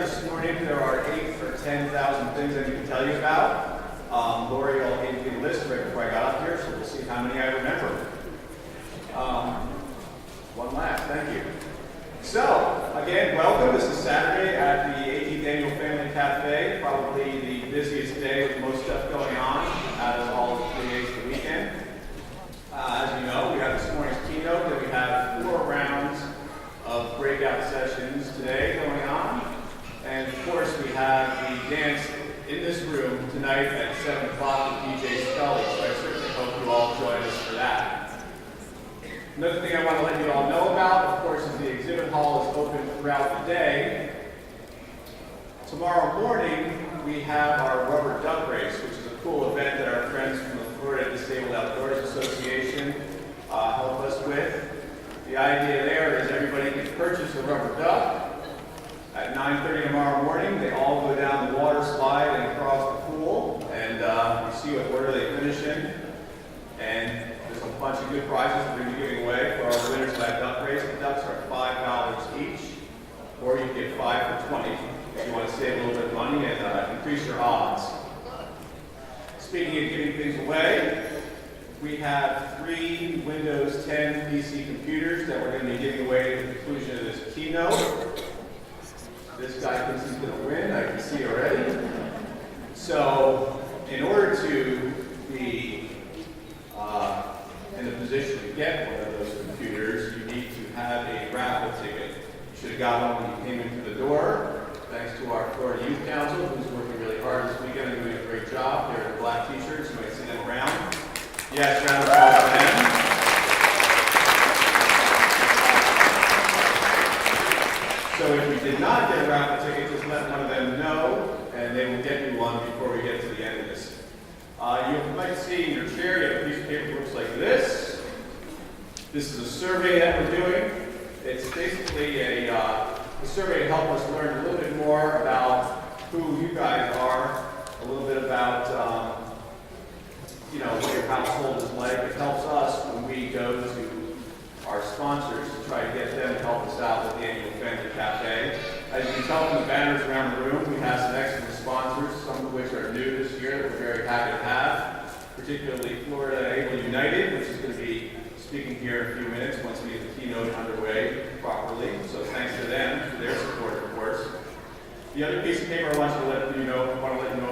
this morning, there are 8,000 or 10,000 things I need to tell you about. Lori all gave me a list right before I got up here, so we'll see how many I remember. One last, thank you. So, again, welcome. This is Saturday at the 18th Annual Family Café, probably the busiest day with most stuff going on out of all of 3 days of the weekend. As you know, we have this morning's keynote, and we have 4 rounds of breakout sessions today going on. And of course, we have the dance in this room tonight at 7 o'clock with DJ Scully, so I certainly hope you all join us for that. Another thing I want to let you all know about, of course, is the exhibit hall is open throughout the day. Tomorrow morning, we have our rubber duck race, which is a cool event that our friends from the Florida Disabled Outdoors Association help us with. The idea there is everybody can purchase a rubber duck. At 9:30 tomorrow morning, they all go down the water slide and across the pool, and you see what order they finish in. And there's a bunch of good prizes we're going to be giving away for our winners of that duck race. The ducks are $5 each, or you can get 5 for $20 if you want to save a little bit of money and increase your odds. Speaking of giving things away, we have 3 Windows 10 PC computers that we're going to be giving away at the conclusion of this keynote. This guy thinks he's going to win, I can see already. So, in order to be in a position to get one of those computers, you need to have a raffle ticket. You should have got one when you came into the door. Thanks to our Florida Youth Council, who's working really hard this weekend and doing a great job. They're in black t-shirts, you might see them around. Yes, round of applause for them. So if you did not get a raffle ticket, just let one of them know, and they will get you one before we get to the end of this. You might see in your chair, you have a piece of paper that looks like this. This is a survey that we're doing. It's basically a survey to help us learn a little bit more about who you guys are, a little bit about what your household is like. It helps us when we go to our sponsors to try to get them to help us out with the Annual Family Café. As you can tell from the banners around the room, we have some excellent sponsors, some of which are new this year that we're very happy to have, particularly Florida Able United, which is going to be speaking here in a few minutes once we get the keynote underway properly. So thanks to them for their support, of course. The other piece of paper I want to let you know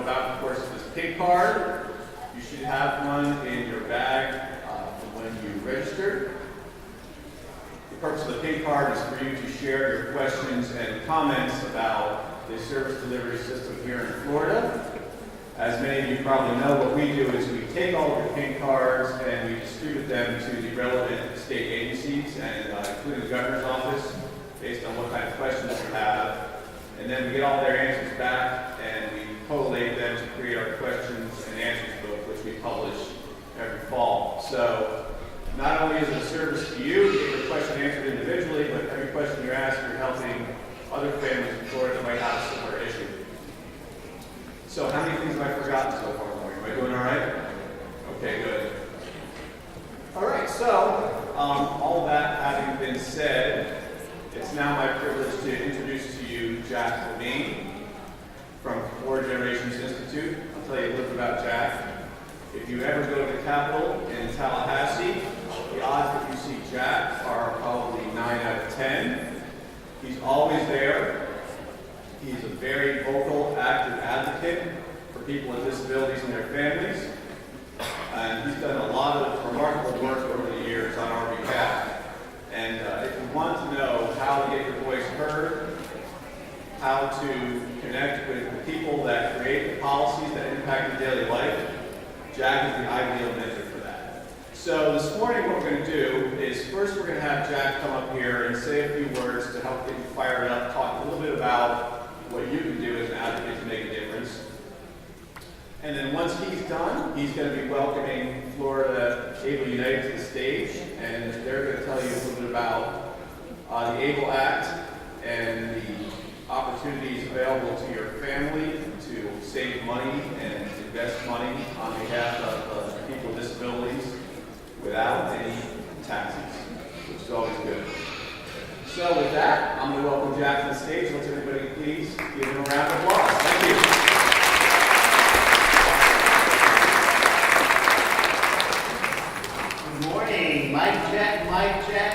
about, of course, is this pink card. You should have one in your bag from when you registered. The purpose of the pink card is for you to share your questions and comments about the service delivery system here in Florida. As many of you probably know, what we do is we take all of your pink cards and we distribute them to the relevant state agencies, and including the governor's office, based on what kind of questions you have. And then we get all their answers back, and we collate them to create our questions and answers book, which we publish every fall. So not only is it a service to you to get your question answered individually, but every question you ask, you're helping other families in Florida that might have a similar issue. So how many things have I forgotten so far, Lori? Am I doing all right? Okay, good. All right, so all that having been said, it's now my privilege to introduce to you Jack Levine from 4 Generations Institute. I'll tell you a little bit about Jack. If you ever go to the Capitol in Tallahassee, the odds that you see Jack are probably 9 out of 10. He's always there. He's a very vocal, active advocate for people with disabilities and their families. And he's done a lot of remarkable work over the years on our behalf. And if you want to know how to get your voice heard, how to connect with the people that create the policies that impact your daily life, Jack is the ideal mentor for that. So this morning what we're going to do is first we're going to have Jack come up here and say a few words to help get you fired up, talk a little bit about what you can do as an advocate to make a difference. And then once he's done, he's going to be welcoming Florida Able United to the stage, and they're going to tell you a little bit about the ABLE Act and the opportunities available to your family to save money and invest money on behalf of people with disabilities without any taxes, which is always good. So with that, I'm going to welcome Jack to the stage. Let's everybody please give him a round of applause. Thank you. Good morning. Mic check, mic check.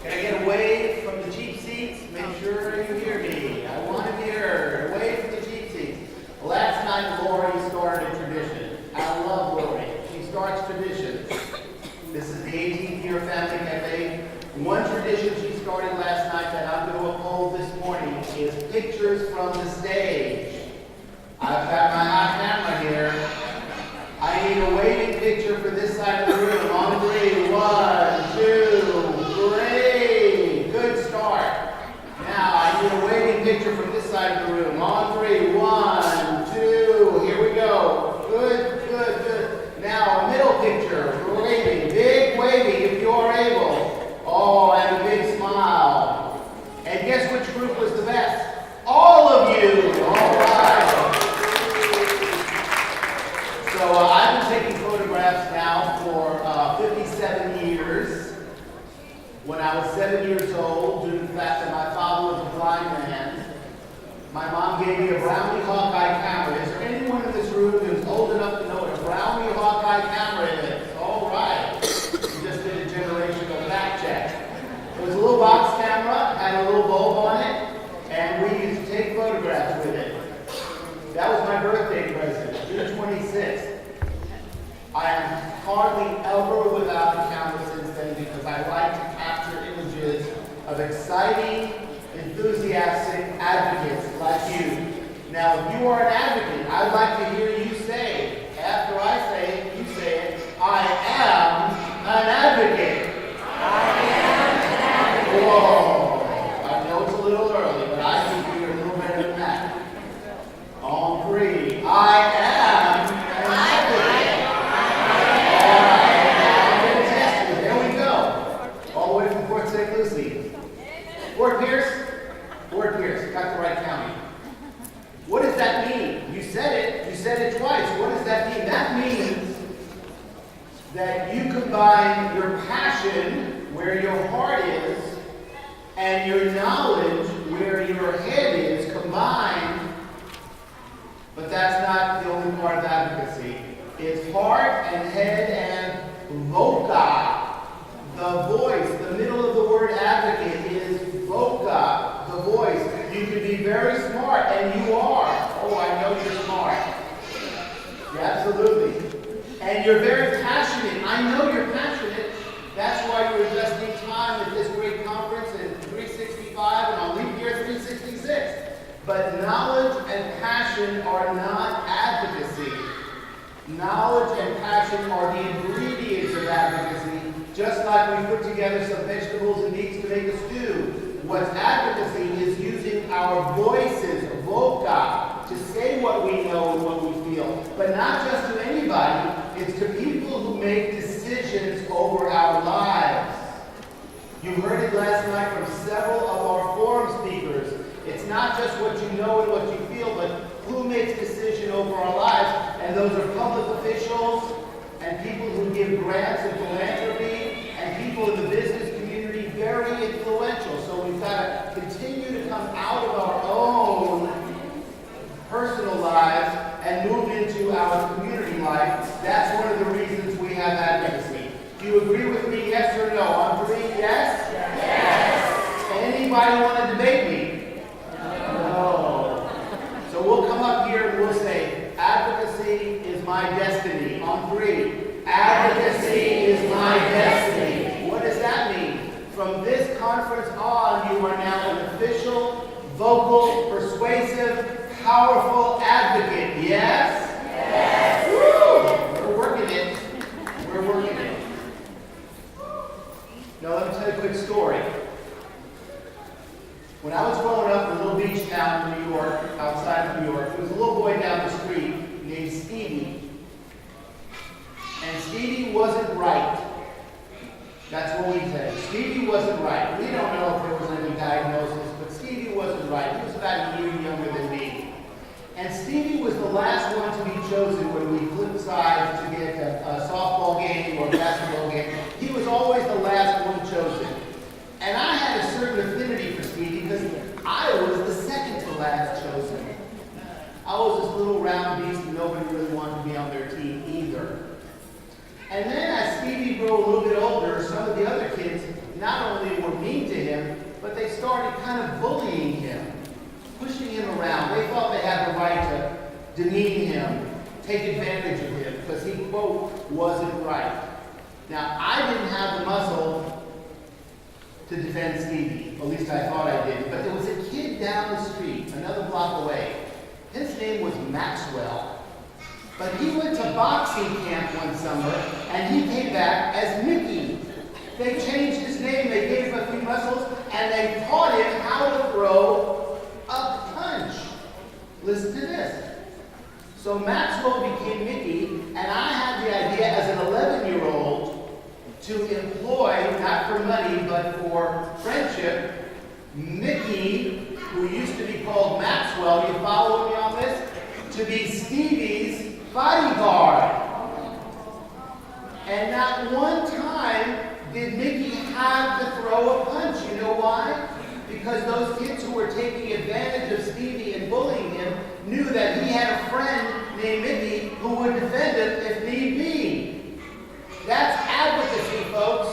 Can I get a wave from the cheap seats? Make sure you hear me. I want to hear a wave from the cheap seats. Last night, Lori started a tradition. I love Lori. She starts traditions. This is the 18th year of Family Cafe. One tradition she started last night that I'm going to uphold this morning is pictures from the stage. I've got my hot camera here. I need a waving picture for this side of the room. On 3, 1, 2, 3. Good start. Now I need a waving picture from this side of the room. On 3, 1, 2. Here we go. Good, good, good. Now a middle picture. Waving, big waving if you are able. Oh, and a big smile. And guess which group was the best? All of you. All right. So I've been taking photographs now for 57 years. When I was 7 years old, due to the fact that my father was a blind man, my mom gave me a Brownie Hawkeye camera. Is there anyone in this room who's old enough to know what a Brownie Hawkeye camera is? All right. We just did a generational fact check. It was a little box camera, had a little bulb on it, and we used to take photographs with it. That was my birthday present, June 26th. I am hardly ever without a camera since then because I like to capture images of exciting, enthusiastic advocates like you. Now, if you are an advocate, I'd like to hear you say, after I say it, you say it, I am an advocate. I am an advocate. Whoa. I know it's a little early, but I think you're a little better than that. On 3, I am an advocate. All right, now I'm going to test you. There we go. All the way from Port St. Lucie. Fort Pierce? Fort Pierce, got the right county. What does that mean? You said it twice. What does that mean? That means that you combine your passion, where your heart is, and your knowledge, where your head is, combined. But that's not the only part of advocacy. It's heart and head and voca. The voice, the middle of the word advocate is voca, the voice. You can be very smart, and you are. Oh, I know you're smart. Yeah, absolutely. And you're very passionate. I know you're passionate. That's why you're investing time at this great conference in 365 and on leap year 366. But knowledge and passion are not advocacy. Knowledge and passion are the ingredients of advocacy, just like we put together some vegetables and meats to make a stew. What's advocacy is using our voices, voca, to say what we know and what we feel. But not just to anybody, it's to people who make decisions over our lives. You heard it last night from several of our forum speakers. It's not just what you know and what you feel, but who makes decision over our lives. And those are public officials and people who give grants and philanthropy and people in the business community, very influential. So we've got to continue to come out of our own personal lives and move into our community life. That's one of the reasons we have advocacy. Do you agree with me, yes or no? On 3, yes? Yes. Anybody want to debate me? No. So we'll come up here and we'll say, advocacy is my destiny. On 3, advocacy is my destiny. What does that mean? From this conference on, you are now an official, vocal, persuasive, powerful advocate. Yes? Yes. Woo! We're working it. We're working it. Now let me tell you a quick story. When I was growing up in a little beach town in New York, outside of New York, there was a little boy down the street named Stevie. And Stevie wasn't right. That's what we say. Stevie wasn't right. We don't know if there was any diagnosis, but Stevie wasn't right. He was about a year younger than me. And Stevie was the last one to be chosen when we flipped sides to get a softball game or a basketball game. He was always the last one chosen. And I had a certain affinity for Stevie because I was the second to last chosen. I was this little round beast and nobody really wanted to be on their team either. And then as Stevie grew a little bit older, some of the other kids not only were mean to him, but they started kind of bullying him, pushing him around. They thought they had the right to demean him, take advantage of him, because he, quote, wasn't right. Now, I didn't have the muscle to defend Stevie, at least I thought I did, but there was a kid down the street, another block away. His name was Maxwell, but he went to boxing camp one summer, and he came back as Mickey. They changed his name, they gave him a few muscles, and they taught him how to throw a punch. Listen to this. So Maxwell became Mickey, and I had the idea as an 11-year-old to employ, not for money, but for friendship, Mickey, who used to be called Maxwell, you follow me on this? To be Stevie's bodyguard. And not one time did Mickey have to throw a punch. You know why? Because those kids who were taking advantage of Stevie and bullying him knew that he had a friend named Mickey who would defend him if need be. That's advocacy, folks.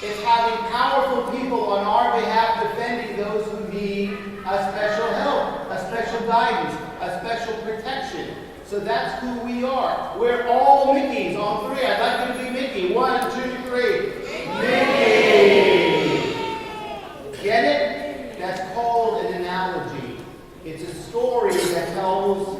It's having powerful people on our behalf defending those who need a special help, a special guidance, a special protection. So that's who we are. We're all Mickeys on three. I'd like you to be Mickey. 1, 2, 3. Mickey! Get it? That's called an analogy. It's a story that tells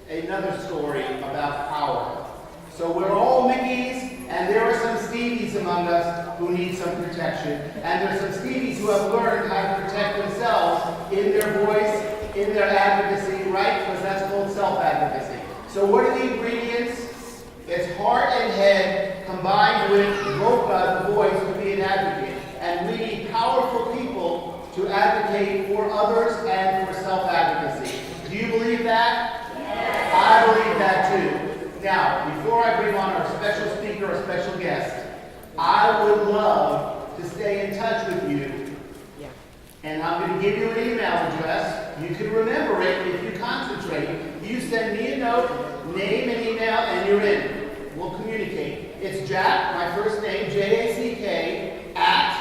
another story about power. So we're all Mickeys, and there are some Stevies among us who need some protection. And there's some Stevies who have learned how to protect themselves in their voice, in their advocacy, right? Because that's called self-advocacy. So what are the ingredients? It's heart and head combined with the voice to be an advocate. And we need powerful people to advocate for others and for self-advocacy. Do you believe that? Yes. I believe that too. Now, before I bring on our special speaker or special guest, I would love to stay in touch with you. Yeah. And I'm going to give you an email address. You can remember it if you concentrate. You send me a note, name and email, and you're in. We'll communicate. It's Jack, my first name, Jack, at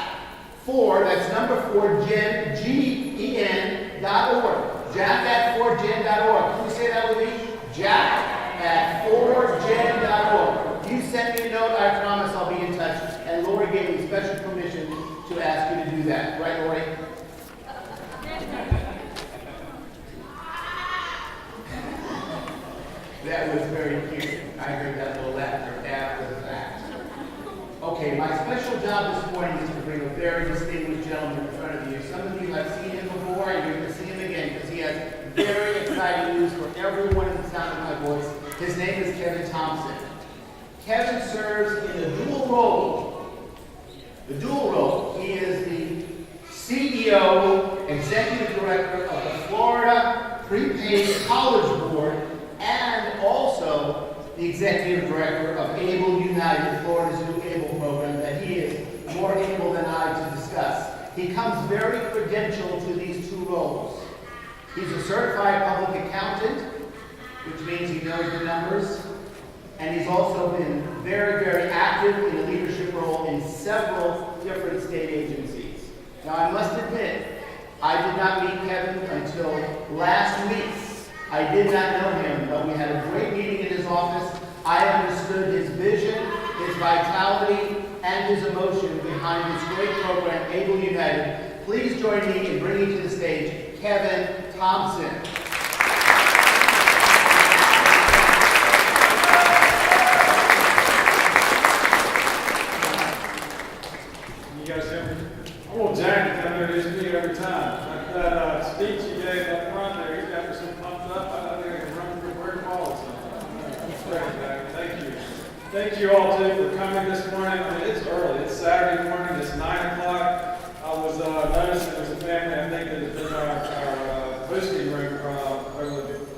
4, that's number 4, gen, GEN.org. Jack at 4gen.org. Can you say that with me? Jack at 4gen.org. You send me a note, I promise I'll be in touch. And Lori gave me special permission to ask you to do that. Right, Lori? That was very cute. I heard that little laughter after the fact. Okay, my special job this morning is to bring a very distinguished gentleman in front of you. Some of you have seen him before, and you're going to see him again because he has very exciting news for everyone in the sound of my voice. His name is Kevin Thompson. Kevin serves in a dual role. The dual role. He is the CEO, Executive Director of the Florida Prepaid College Board, and also the Executive Director of Able United, Florida's new ABLE program that he is more able than I to discuss. He comes very credentialed to these two roles. He's a certified public accountant, which means he knows the numbers, and he's also been very, very active in a leadership role in several different state agencies. Now, I must admit, I did not meet Kevin until last week. I did not know him, but we had a great meeting in his office. I understood his vision, his vitality, and his emotion behind this great program, Able United. Please join me in bringing to the stage Kevin Thompson. You guys hear me? I want Jack to come introduce me every time. That speech you gave up front there, he's got me so pumped up, I think I can run through brick walls. Thank you. Thank you all too for coming this morning. I mean, it's early. It's Saturday morning. It's 9 o'clock. I was noticing there's a family, I think, that is in our boosting room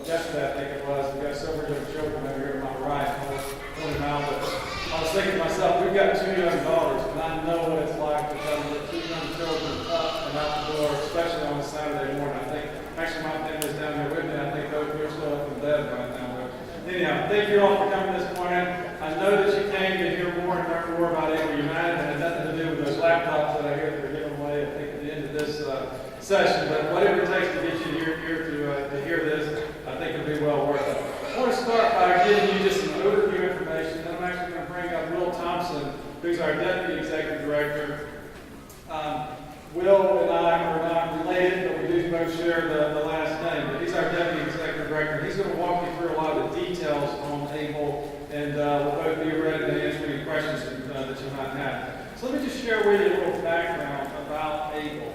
yesterday, I think it was. We've got several young children over here to my right. I was pointing them out, but I was thinking to myself, we've got 2 young daughters, and I know what it's like to come with 2 young children up and out the door, especially on a Saturday morning. I think thank you all for coming this morning. I know that you came to hear more and learn more about Able United. It had nothing to do with those laptops that I hear that are given away, I think, at the end of this session. But whatever it takes to get you here to hear this, I think it'll be well worth it. I want to start by giving you just some overview information. Then I'm actually going to bring up Will Thompson, who's our Deputy Executive Director. Will and I are not related, but we do both share the last name. But he's our Deputy Executive Director. He's going to walk you through a lot of the details on ABLE, and we'll both be ready to answer any questions that you might have. So let me just share with you a little background about ABLE.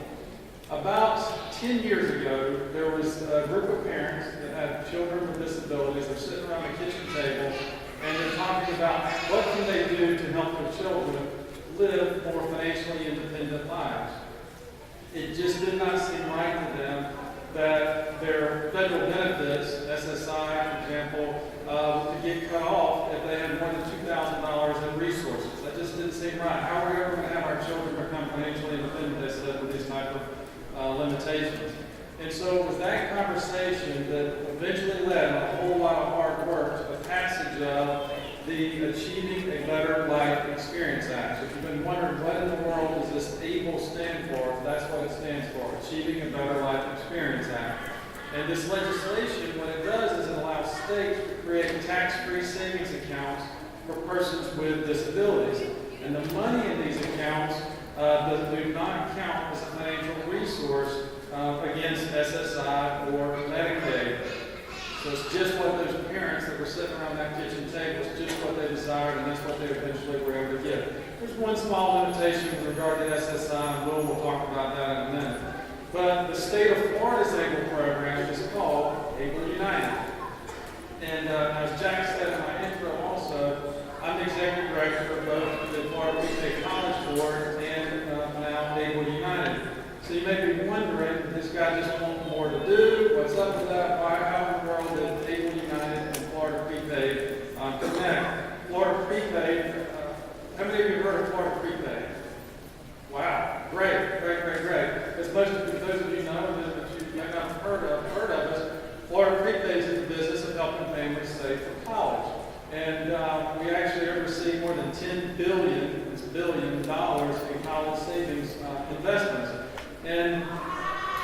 About 10 years ago, there was a group of parents that had children with disabilities. They're sitting around the kitchen table, and they're talking about what can they do to help their children live more financially independent lives. It just did not seem right to them that their federal benefits, SSI, for example, would get cut off if they had more than $2,000 in resources. That just didn't seem right. How are we ever going to have our children become financially independent, they said, with these type of limitations? And so it was that conversation that eventually led, a whole lot of hard work, to the passage of the Achieving a Better Life Experience Act. So if you've been wondering what in the world does this ABLE stand for, that's what it stands for, Achieving a Better Life Experience Act. And this legislation, what it does is it allows states to create tax-free savings accounts for persons with disabilities. And the money in these accounts do not count as a financial resource against SSI or Medicaid. So it's just what those parents that were sitting around that kitchen table, it's just what they desired, and that's what they eventually were able to get. There's one small limitation with regard to SSI, and we'll talk about that in a minute. But the state of Florida's ABLE program is called Able United. And as Jack said in my intro also, I'm the executive director of both the Florida State College Board and now Able United. So you may be wondering, this guy just wants more to do. What's up with that? Why, how in the world did Able United and Florida Prepaid connect? Florida Prepaid, how many of you have heard of Florida Prepaid? Wow, great. As most of those of you know that you might not have heard of us, Florida Prepaid is in the business of helping families save for college. And we actually oversee more than $10 billion in college savings investments. And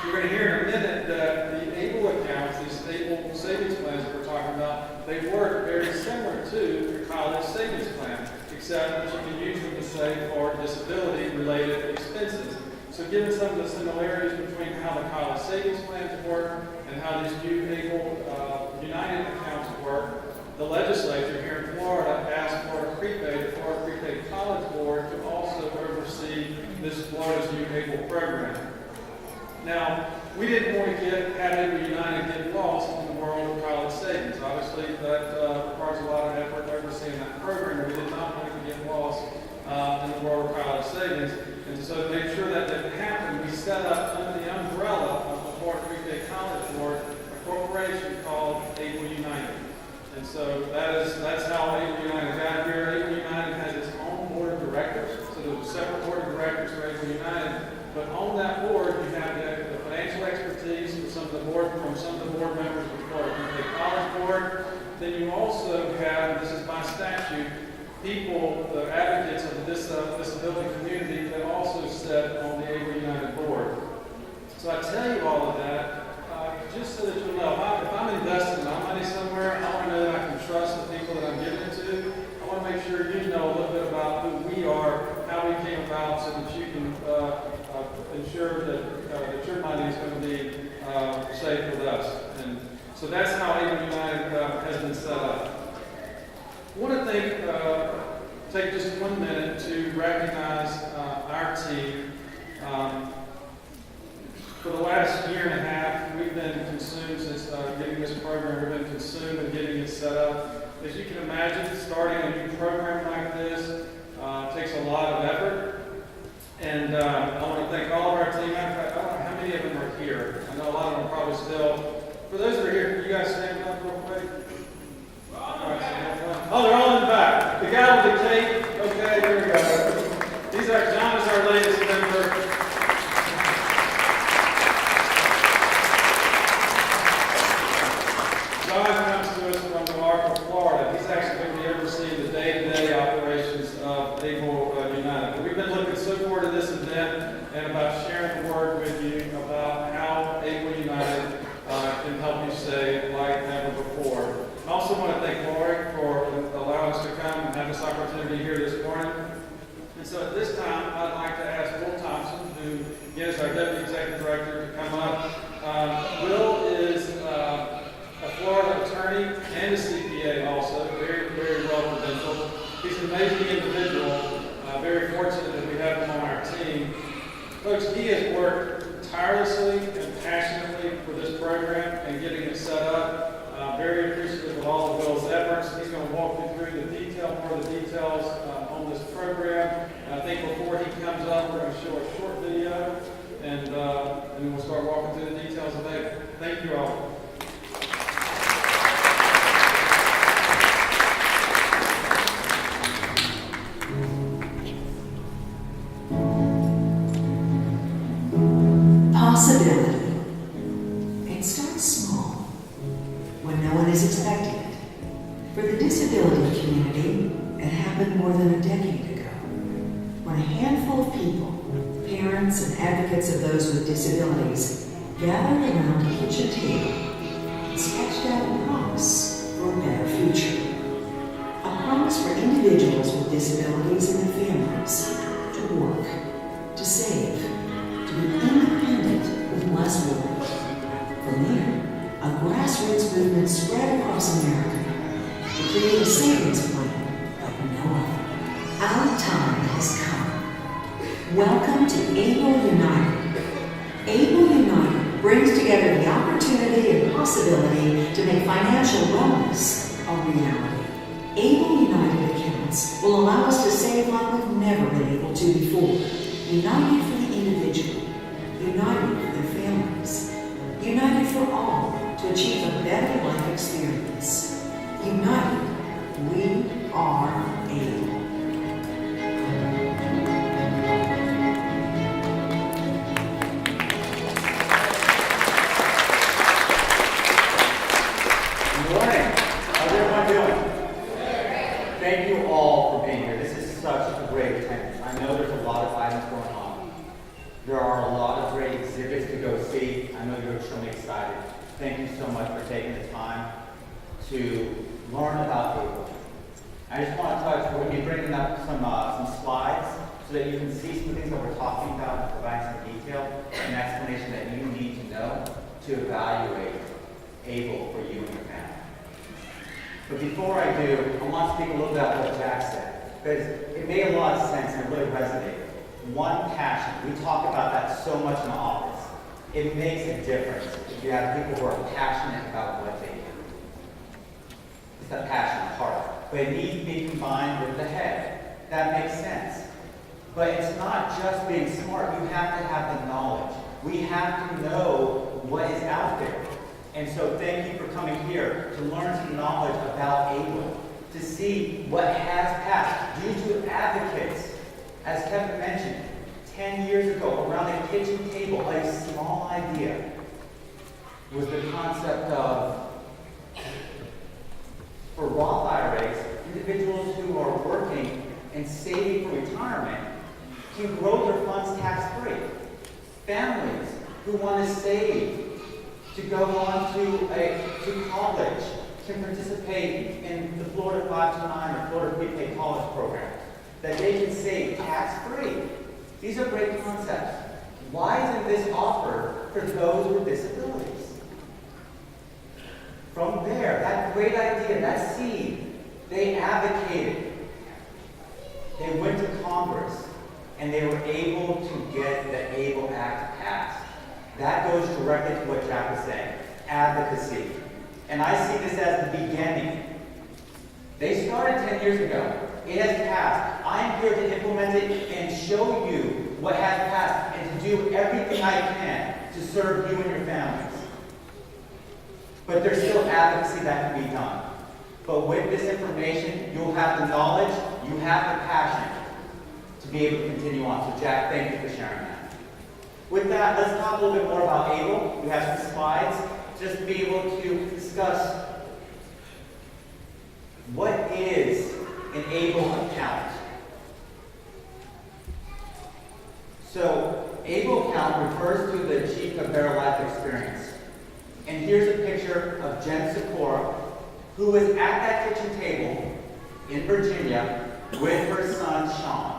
you're going to hear in a minute that the ABLE accounts, these ABLE savings plans that we're talking about, they work very similar to your college savings plan, except that you can use them to save for disability-related expenses. So given some of the similarities between how the college savings plans work and how these new ABLE United accounts work, the legislature here in Florida asked Florida Prepaid, the Florida Prepaid College Board, to also oversee this Florida's new ABLE program. Now, we didn't want to have Able United get lost in the world of college savings. Obviously, that requires a lot of effort overseeing that program. We did not want to get lost in the world of college savings. And so to make sure that didn't happen, we set up under the umbrella of the Florida Prepaid College Board a corporation called Able United. And so that's how Able United got here. Able United has its own board of directors. So there's a separate board of directors for Able United. But on that board, you have the financial expertise from some of the board members of the Florida Prepaid College Board. Then you also have, this is by statute, people, the advocates of the disability community that also sit on the Able United board. So I tell you all of that just so that you know, if I'm investing my money somewhere, I want to know that I can trust the people that I'm giving it to. I want to make sure you know a little bit about who we are, how we came about, so that you can ensure that your money is going to be safe with us. And so that's how Able United has been set up. I want to take just 1 minute to recognize our team. For the last year and a half, we've been consumed since getting this program. We've been consumed and getting it set up. As you can imagine, starting a new program like this takes a lot of effort. And I want to thank all of our team. I don't know how many of them are here. I know a lot of them are probably still. For those that are here, can you guys stand up real quick? Oh, they're all in the back. The guy with the cape. Okay, there we go. John is our latest member. John comes to us from Florida. program and getting it set up. Very appreciative of all of Bill's efforts. He's going to walk you through more of the details on this program. I think before he comes up, we're going to show a short video, and then we'll start walking through the details of it. Thank you all. Possibility. It starts small, when no one is expecting it. For the disability community, it happened more than a decade ago, when a handful of people, parents and advocates of those with disabilities, gathered around a kitchen table and sketched out a promise for a better future. A promise for individuals with disabilities and their families to work, to save, to be independent with less worry. From there, a grassroots movement spread across America to create a savings plan like no other. Our time has come. Welcome to Able United. Able United brings together the opportunity and possibility to make financial wellness a reality. Able United accounts will allow us to save like we've never been able to before. United for the individual, united for their families, united for all to achieve a better life experience. United, we are able. Good morning. How's everyone doing? Thank you all for being here. This is such a great attendance. I know there's a lot of items going on. There are a lot of great exhibits to go see. I know you're extremely excited. Thank you so much for taking the time to learn about ABLE. I just want to touch, we're going to be bringing up some slides so that you can see some things that we're talking about and provide some detail and explanation that you need to know to evaluate ABLE for you and your family. But before I do, I want to speak a little bit about what Jack said, because it made a lot of sense and it really resonated. One, passion. We talk about that so much in the office. It makes a difference if you have people who are passionate about what they do. It's that passion part. But it needs to be combined with the head. That makes sense. But it's not just being smart. You have to have the knowledge. We have to know what is out there. And so thank you for coming here to learn some knowledge about ABLE, to see what has passed due to advocates. As Kevin mentioned, 10 years ago, around the kitchen table, a small idea was the concept of, for Roth IRAs, individuals who are working and saving for retirement can grow their funds tax-free. Families who want to save to go on to college can participate in the Florida 529 or Florida Prepaid College program, that they can save tax-free. These are great concepts. Why isn't this offered for those with disabilities? From there, that great idea, that seed, they advocated. They went to Congress, and they were able to get the ABLE Act passed. That goes directly to what Jack was saying, advocacy. And I see this as the beginning. They started 10 years ago. It has passed. I am here to implement it and show you what has passed and to do everything I can to serve you and your families. But there's still advocacy that can be done. But with this information, you'll have the knowledge, you have the passion to be able to continue on. So Jack, thank you for sharing that. With that, let's talk a little bit more about ABLE. We have some slides just to be able to discuss what is an ABLE account. So, ABLE account refers to the Achieve a Better Life experience. And here's a picture of Jen Sikora, who was at that kitchen table in Virginia with her son, Sean.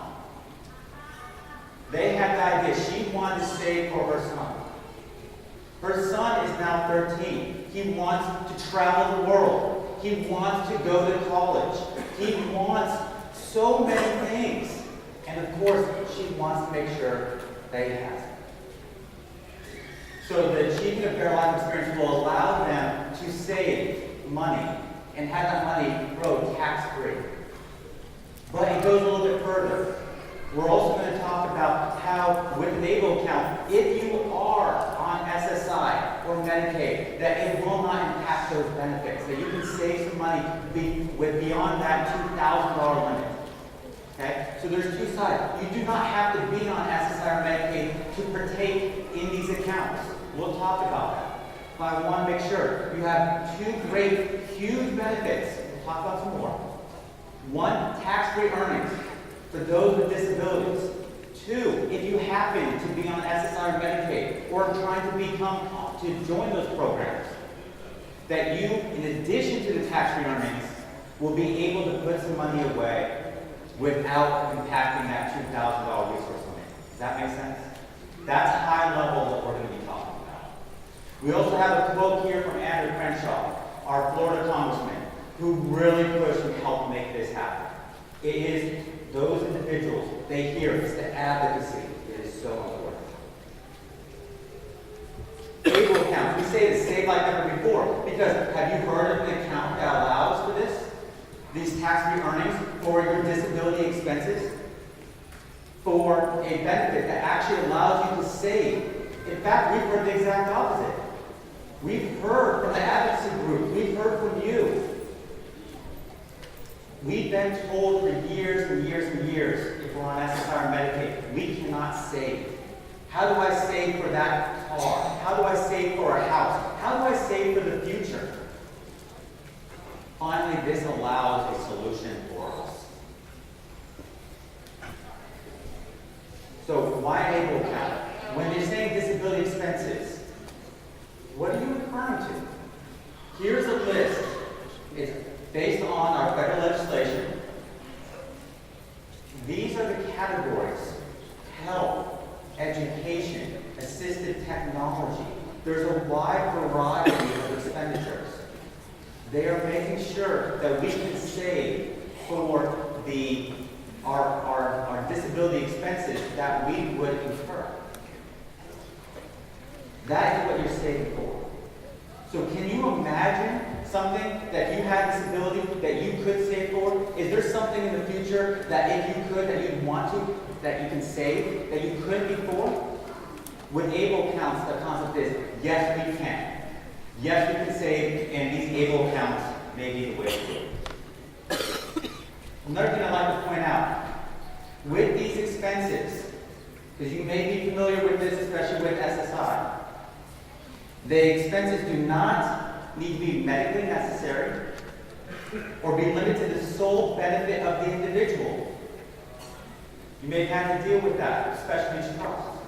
They had the idea. She wanted to save for her son. Her son is now 13. He wants to travel the world. He wants to go to college. He wants so many things. And of course, she wants to make sure that he has it. So the Achieving a Better Life experience will Medicaid, that it will not impact those benefits, that you can save some money beyond that $2,000 limit. Okay? So there's two sides. You do not have to be on SSI or Medicaid to partake in these accounts. We'll talk about that. But I want to make sure you have two great, huge benefits. We'll talk about some more. One, tax-free earnings for those with disabilities. Two, if you happen to be on SSI or Medicaid or trying to join those programs, that you, in addition to the tax-free earnings, will be able to put some money away without impacting that $2,000 resource limit. Does that make sense? That's high level what we're going to be talking about. We also have a quote here from Andrew Crenshaw, our Florida Congressman, who really pushed and helped make this happen. It is those individuals, they hear it's the advocacy. It is so important. Able accounts, we say this, save like never before, because have you heard of an account that allows for this? These tax-free earnings for your disability expenses? For a benefit that actually allows you to save. In fact, we've heard the exact opposite. We've heard from the advocacy group, we've heard from you. We've been told for years and years and years, if we're on SSI or Medicaid, we cannot save. How do I save for that car? How do I save for a house? How do I save for the future? Finally, this allows a solution for us. So why able account? When you're saying disability expenses, what are you referring to? Here's a list. It's based on our federal legislation. These are the categories: health, education, assisted technology. There's a wide variety of expenditures. They are making sure that we can save for our disability expenses that we would incur. That is what you're saving for. So can you imagine something that you had disability that you could save for? Is there something in the future that if you could, that you'd want to, that you can save, that you could before? With able accounts, the concept is, yes, we can. Yes, we can save, and these able accounts may be the way to do it. Another thing I'd like to point out, with these expenses, because you may be familiar with this, especially with SSI, the expenses do not need to be medically necessary or be limited to the sole benefit of the individual. You may have to deal with that, especially in trusts.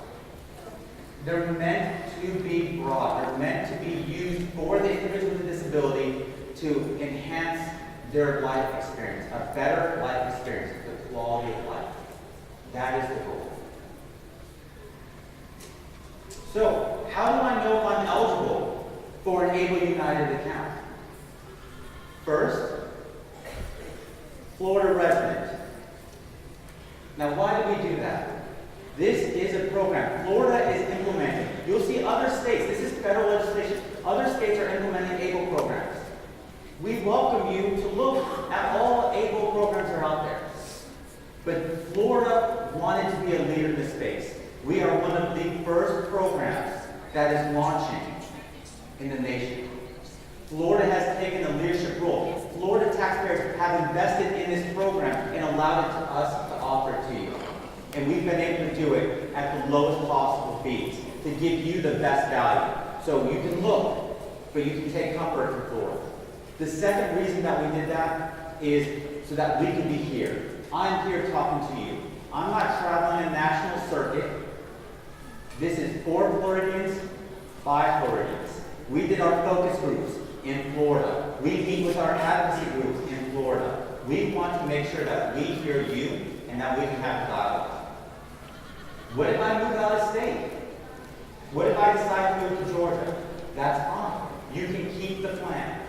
They're meant to be broad. They're meant to be used for the individual with a disability to enhance their life experience, a better life experience, the quality of life. That is the goal. So, how do I know if I'm eligible for an Able United account? First, Florida resident. Now, why do we do that? This is a program. Florida is implementing. You'll see other states, this is federal legislation, other states are implementing ABLE programs. We welcome you to look at all ABLE programs that are out there. But Florida wanted to be a leader in this space. We are one of the first programs that is launching in the nation. Florida has taken a leadership role. Florida taxpayers have invested in this program and allowed it to us to offer it to you. And we've been able to do it at the lowest possible fees to give you the best value. So you can look, but you can take comfort from Florida. The second reason that we did that is so that we can be here. I'm here talking to you. I'm not traveling a national circuit. This is for Floridians, by Floridians. We did our focus groups in Florida. We meet with our advocacy groups in Florida. We want to make sure that we hear you and that we can have dialogue. What if I move out of state? What if I decide to move to Georgia? That's fine. You can keep the plan.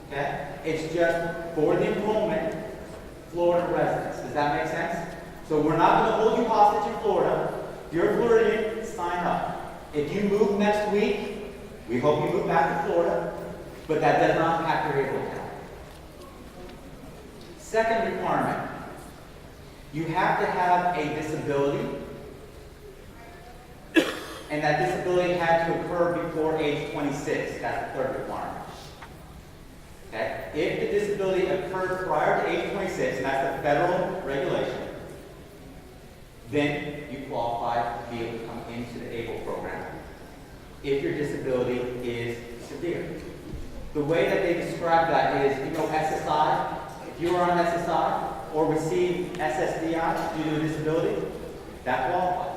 Okay? It's just for the enrollment, Florida residents. Does that make sense? So we're not going to hold you hostage in Florida. If you're a Floridian, sign up. If you move next week, we hope you move back to Florida, but that does not impact your able account. Second requirement, you have to have a disability and that disability had to occur before age 26. That's the third requirement. Okay? If the disability occurred prior to age 26, and that's the federal regulation, then you qualify to be able to come into the ABLE program if your disability is severe. The way that they describe that is, you know, SSI, if you are on SSI or receive SSDI due to a disability, that qualifies.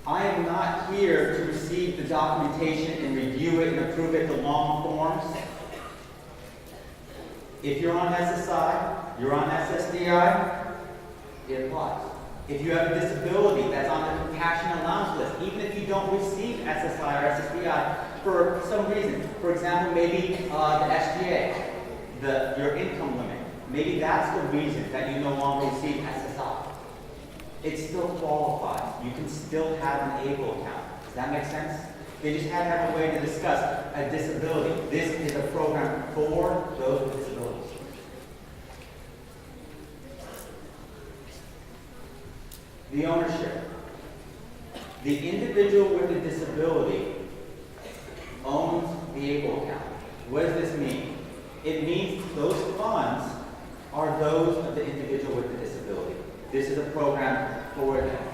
I am not here to receive the documentation and review it and approve it, the long forms. If you're on SSI, you're on SSDI, it applies. If you have a disability that's on the compassionate allowance list, even if you don't receive SSI or SSDI for some reason, for example, maybe the SGA, your income limit, maybe that's the reason that you no longer receive SSI. It still qualifies. You can still have an ABLE account. Does that make sense? They just had to have a way to discuss a disability. This is a program for those with disabilities. The ownership. The individual with a disability owns the ABLE account. What does this mean? It means those funds are those of the individual with the disability. This is a program for them.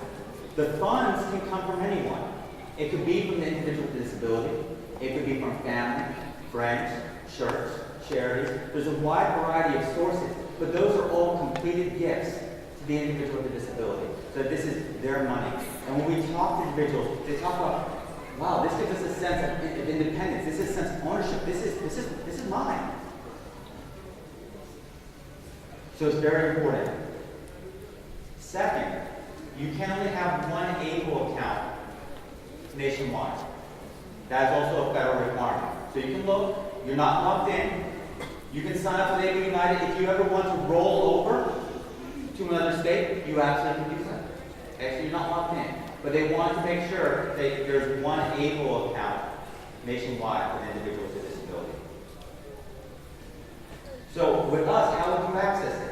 The funds can come from anyone. It could be from the individual with disability. It could be from family, friends, church, charities. There's a wide variety of sources, but those are all completed gifts to the individual with a disability. So this is their money. And when we talk to individuals, they talk about, wow, this gives us a sense of independence. This is a sense of ownership. This is mine. So it's very important. Second, you can only have one ABLE account nationwide. That is also a federal requirement. So you can look, you're not locked in. You can sign up with ABLE United. If you ever want to roll over to another state, you absolutely can do that. Okay, so you're not locked in. But they want to make sure that there's one ABLE account nationwide for an individual with a disability. So with us, how would you access it?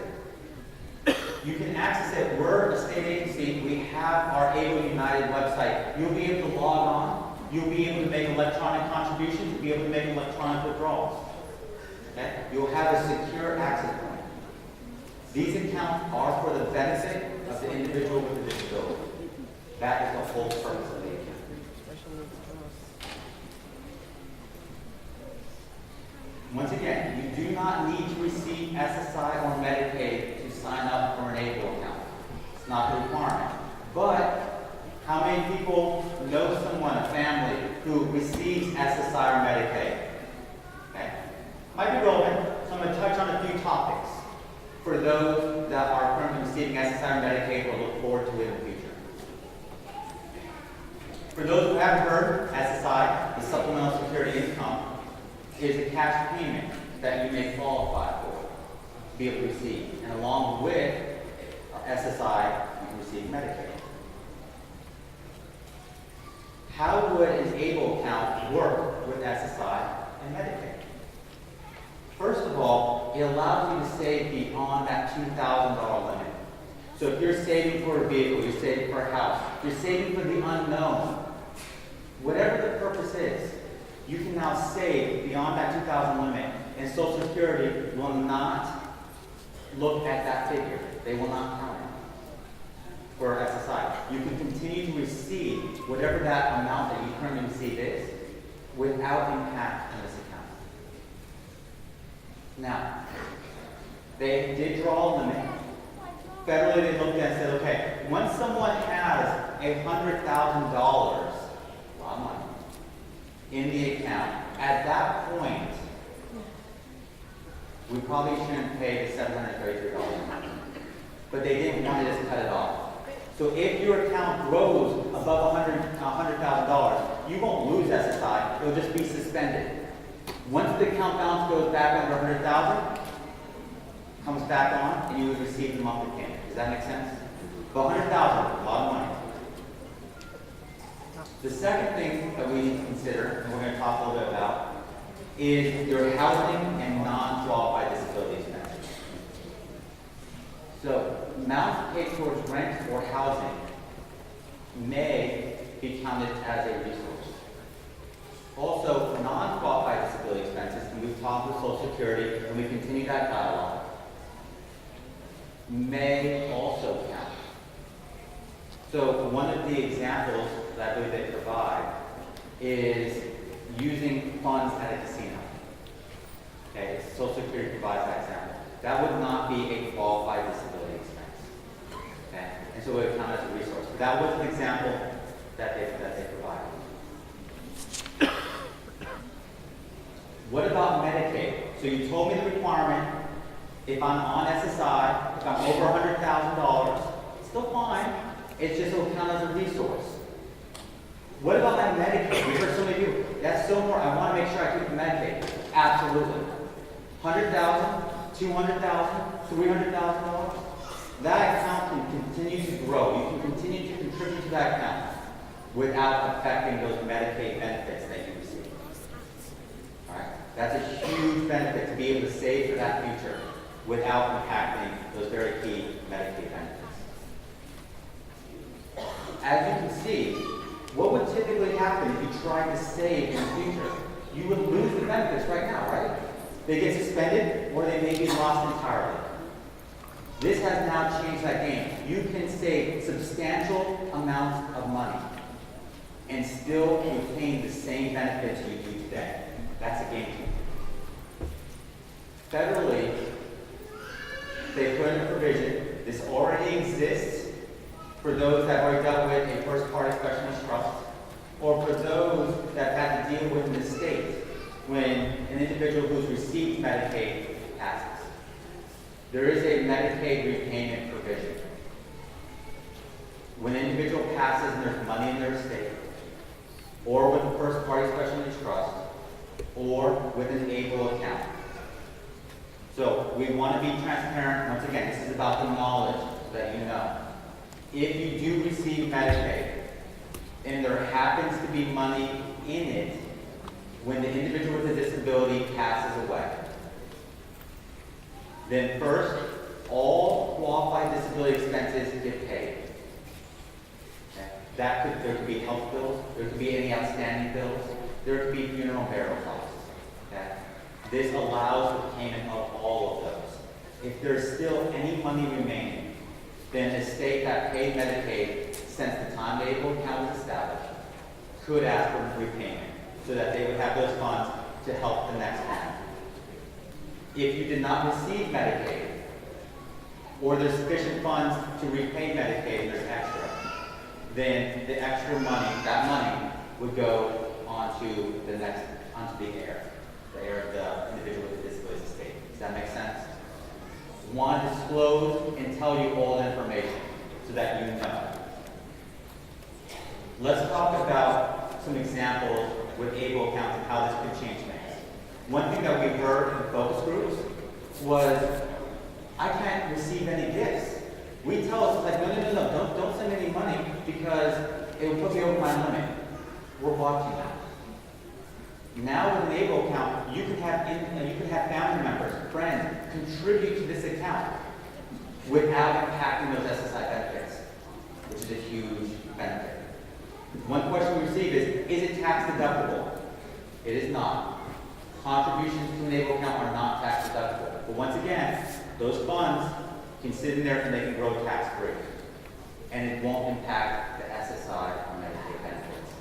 You can access it. We're a state agency. We have our ABLE United website. You'll be able to log on. You'll be able to make electronic contributions. You'll be able to make electronic withdrawals. Okay? You'll have a secure access point. These accounts are for the benefit of the individual with a disability. That is the whole purpose of the account. Once again, you do not need to receive SSI or Medicaid to sign up for an ABLE account. It's not the requirement. But how many people know someone, a family, who receives SSI or Medicaid? Okay. Might be relevant, so I'm going to touch on a few topics for those that are currently receiving SSI or Medicaid or look forward to it in the future. For those who haven't heard, SSI, the Supplemental Security Income, is a cash payment that you may qualify for, to be able to receive. And along with SSI, you can receive Medicaid. How would an ABLE account work with SSI and Medicaid? First of all, it allows you to save beyond that $2,000 limit. So if you're saving for a vehicle, you're saving for a house, you're saving for the unknown, whatever the purpose is, you can now save beyond that $2,000 limit, and Social Security will not look at that figure. They will not count it for SSI. You can continue to receive whatever that amount that you currently receive is without impact on this account. Now, they did draw a limit. Federally, they looked at and said, okay, once someone has $100,000, a lot of money, in the account, at that point, we probably shouldn't pay the $733. But they didn't want to just cut it off. So if your account grows above $100,000, you won't lose SSI. It'll just be suspended. Once the account balance goes back under $100,000, comes back on, and you would receive the monthly payment. Does that make sense? But $100,000, a lot of money. The second thing that we need to consider, and we're going to talk a little bit about, is your housing and non-qualified disability expenses. So amounts paid towards rent or housing may be counted as a resource. Also, non-qualified disability expenses, and we've talked with Social Security, and we continue that dialogue, may also count. So one of the examples that I believe they provide is using funds at a casino. Okay, Social Security provides that example. That would not be a qualified disability expense. Okay, and so it would count as a resource. But that was an example that they provided. What about Medicaid? So you told me the requirement, if I'm on SSI, if I'm over $100,000, it's still fine. It's just it will count as a resource. What about my Medicaid? We heard so many people, that's so more, I want to make sure I keep the Medicaid. Absolutely. $100,000, $200,000, $300,000, that account can continue to grow. You can continue to contribute to that account without affecting those Medicaid benefits that you receive. All right? That's a huge benefit to be able to save for that future without impacting those very key Medicaid benefits. As you can see, what would typically happen if you tried to save in the future? You would lose the benefits right now, right? They get suspended or they may be lost entirely. This has now changed that game. You can save substantial amounts of money and still retain the same benefits you do today. That's a game changer. Federally, they put in a provision. This already exists for those that are dealt with a first-party specialist trust, or for those that have to deal with in the state when an individual who's received Medicaid passes. There is a Medicaid repayment provision. When an individual passes and there's money in their estate, or with a first-party special needs trust, or with an ABLE account. So we want to be transparent. Once again, this is about the knowledge so that you know. If you do receive Medicaid, and there happens to be money in it when the individual with a disability passes away, then first, all qualified disability expenses get paid. Okay? There could be health bills, there could be any outstanding bills, there could be funeral and burial costs. Okay? This allows the payment of all of those. If there's still any money remaining, then a state that paid Medicaid since the time the ABLE account was established could ask for repayment so that they would have those funds to help the next family. If you did not receive Medicaid, or there's sufficient funds to repay Medicaid and there's extra, then the extra money, that money, would go onto the heir, the heir of the individual with the disability estate. Does that make sense? Want to disclose and tell you all the information so that you know. Let's talk about some examples with ABLE accounts and how this could change things. One thing that we heard in focus groups was, I can't receive any gifts. We tell us, like, no, don't send any money because it will put me over my limit. We're watching that. Now with an ABLE account, you can have family members, friends, contribute to this account without impacting those SSI benefits, which is a huge benefit. One question we receive is it tax deductible? It is not. Contributions to an ABLE account are not tax deductible. But once again, those funds can sit in there and they can grow tax-free. And it won't impact the SSI or Medicaid benefits.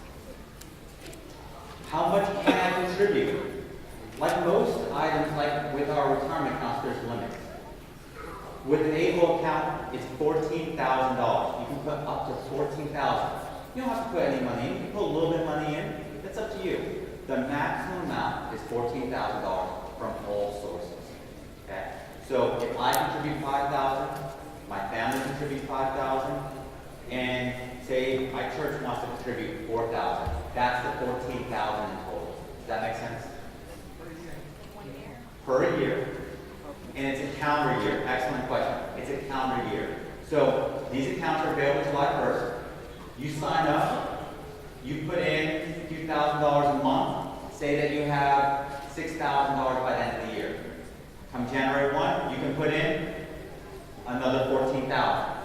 How much can I contribute? Like most items, like with our retirement accounts, there's limits. With an ABLE account, it's $14,000. You can put up to $14,000. You don't have to put any money in. You can put a little bit of money in. That's up to you. The maximum amount is $14,000 from all sources. Okay? So if I contribute $5,000, my family contributes $5,000, and say my church wants to contribute $4,000, that's the $14,000 in total. Does that make sense? Per year. And it's a calendar year. Excellent question. It's a calendar year. So these accounts are available July 1st. You sign up, you put in a few $1,000s a month, say that you have $6,000 by the end of the year. Come January 1, you can put in another 14,000.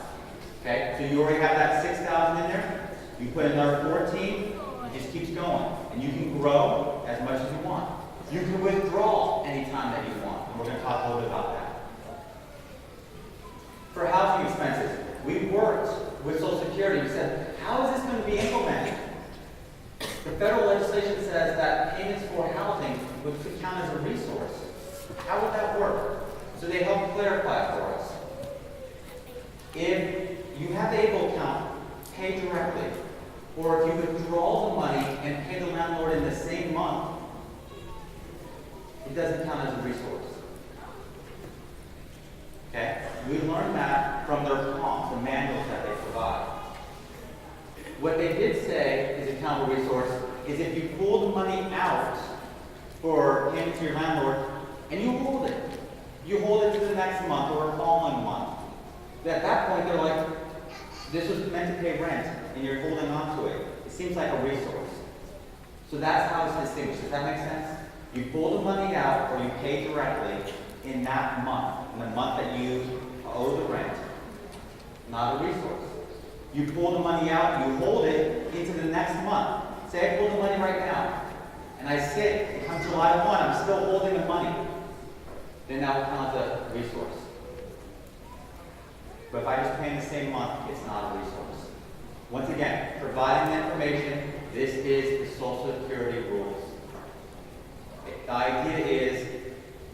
Okay, so you already have that 6,000 in there. You put another 14, it just keeps going, and you can grow as much as you want. You can withdraw anytime that you want, and we're going to talk a little bit about that. For housing expenses, we worked with Social Security and said, how is this going to be implemented? The federal legislation says that payments for housing would count as a resource. How would that work? So they helped clarify for us. If you have the able account, pay directly, or if you withdraw the money and pay the landlord in the same month, it doesn't count as a resource. Okay? We learned that from their prompts, the manuals that they provide. What they did say is a countable resource is if you pull the money out for payment to your landlord and you hold it. You hold it to the next month or a following month. At that point, they're like, this was meant to pay rent and you're holding on to it. It seems like a resource. So that's how it's distinguished. Does that make sense? You pull the money out or you pay directly in that month, in the month that you owe the rent, not a resource. You pull the money out, you hold it into the next month. Say I pull the money right now, and I sit, it comes July 1, I'm still holding the money. Then that will count as a resource. But if I just pay in the same month, it's not a resource. Once again, providing the information, this is the Social Security rules. The idea is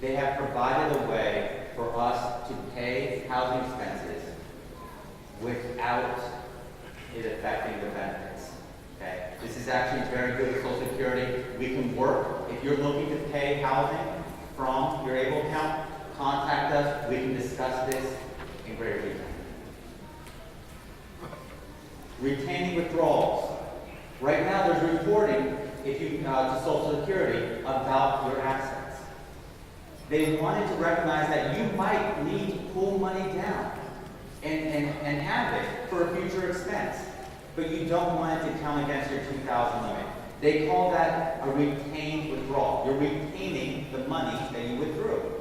they have provided a way for us to pay housing expenses without it affecting the benefits. Okay? This is actually very good with Social Security. We can work. If you're looking to pay housing from your able account, contact us. We can discuss this in greater detail. Retaining withdrawals. Right now, there's reporting if you to Social Security about your assets. They wanted to recognize that you might need to pull money down and have it for a future expense, but you don't want it to count against your 2,000 limit. They call that a retained withdrawal. You're retaining the money that you withdrew.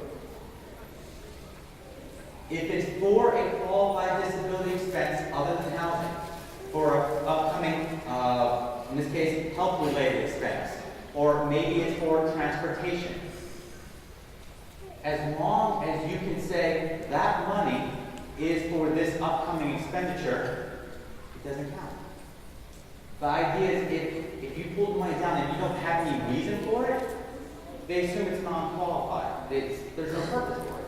If it's for a qualified disability expense other than housing, for an upcoming, in this case, health-related expense, or maybe it's for transportation, as long as you can say that money is for this upcoming expenditure, it doesn't count. The idea is if you pull the money down and you don't have any reason for it, they assume it's non-qualified. There's no purpose for it.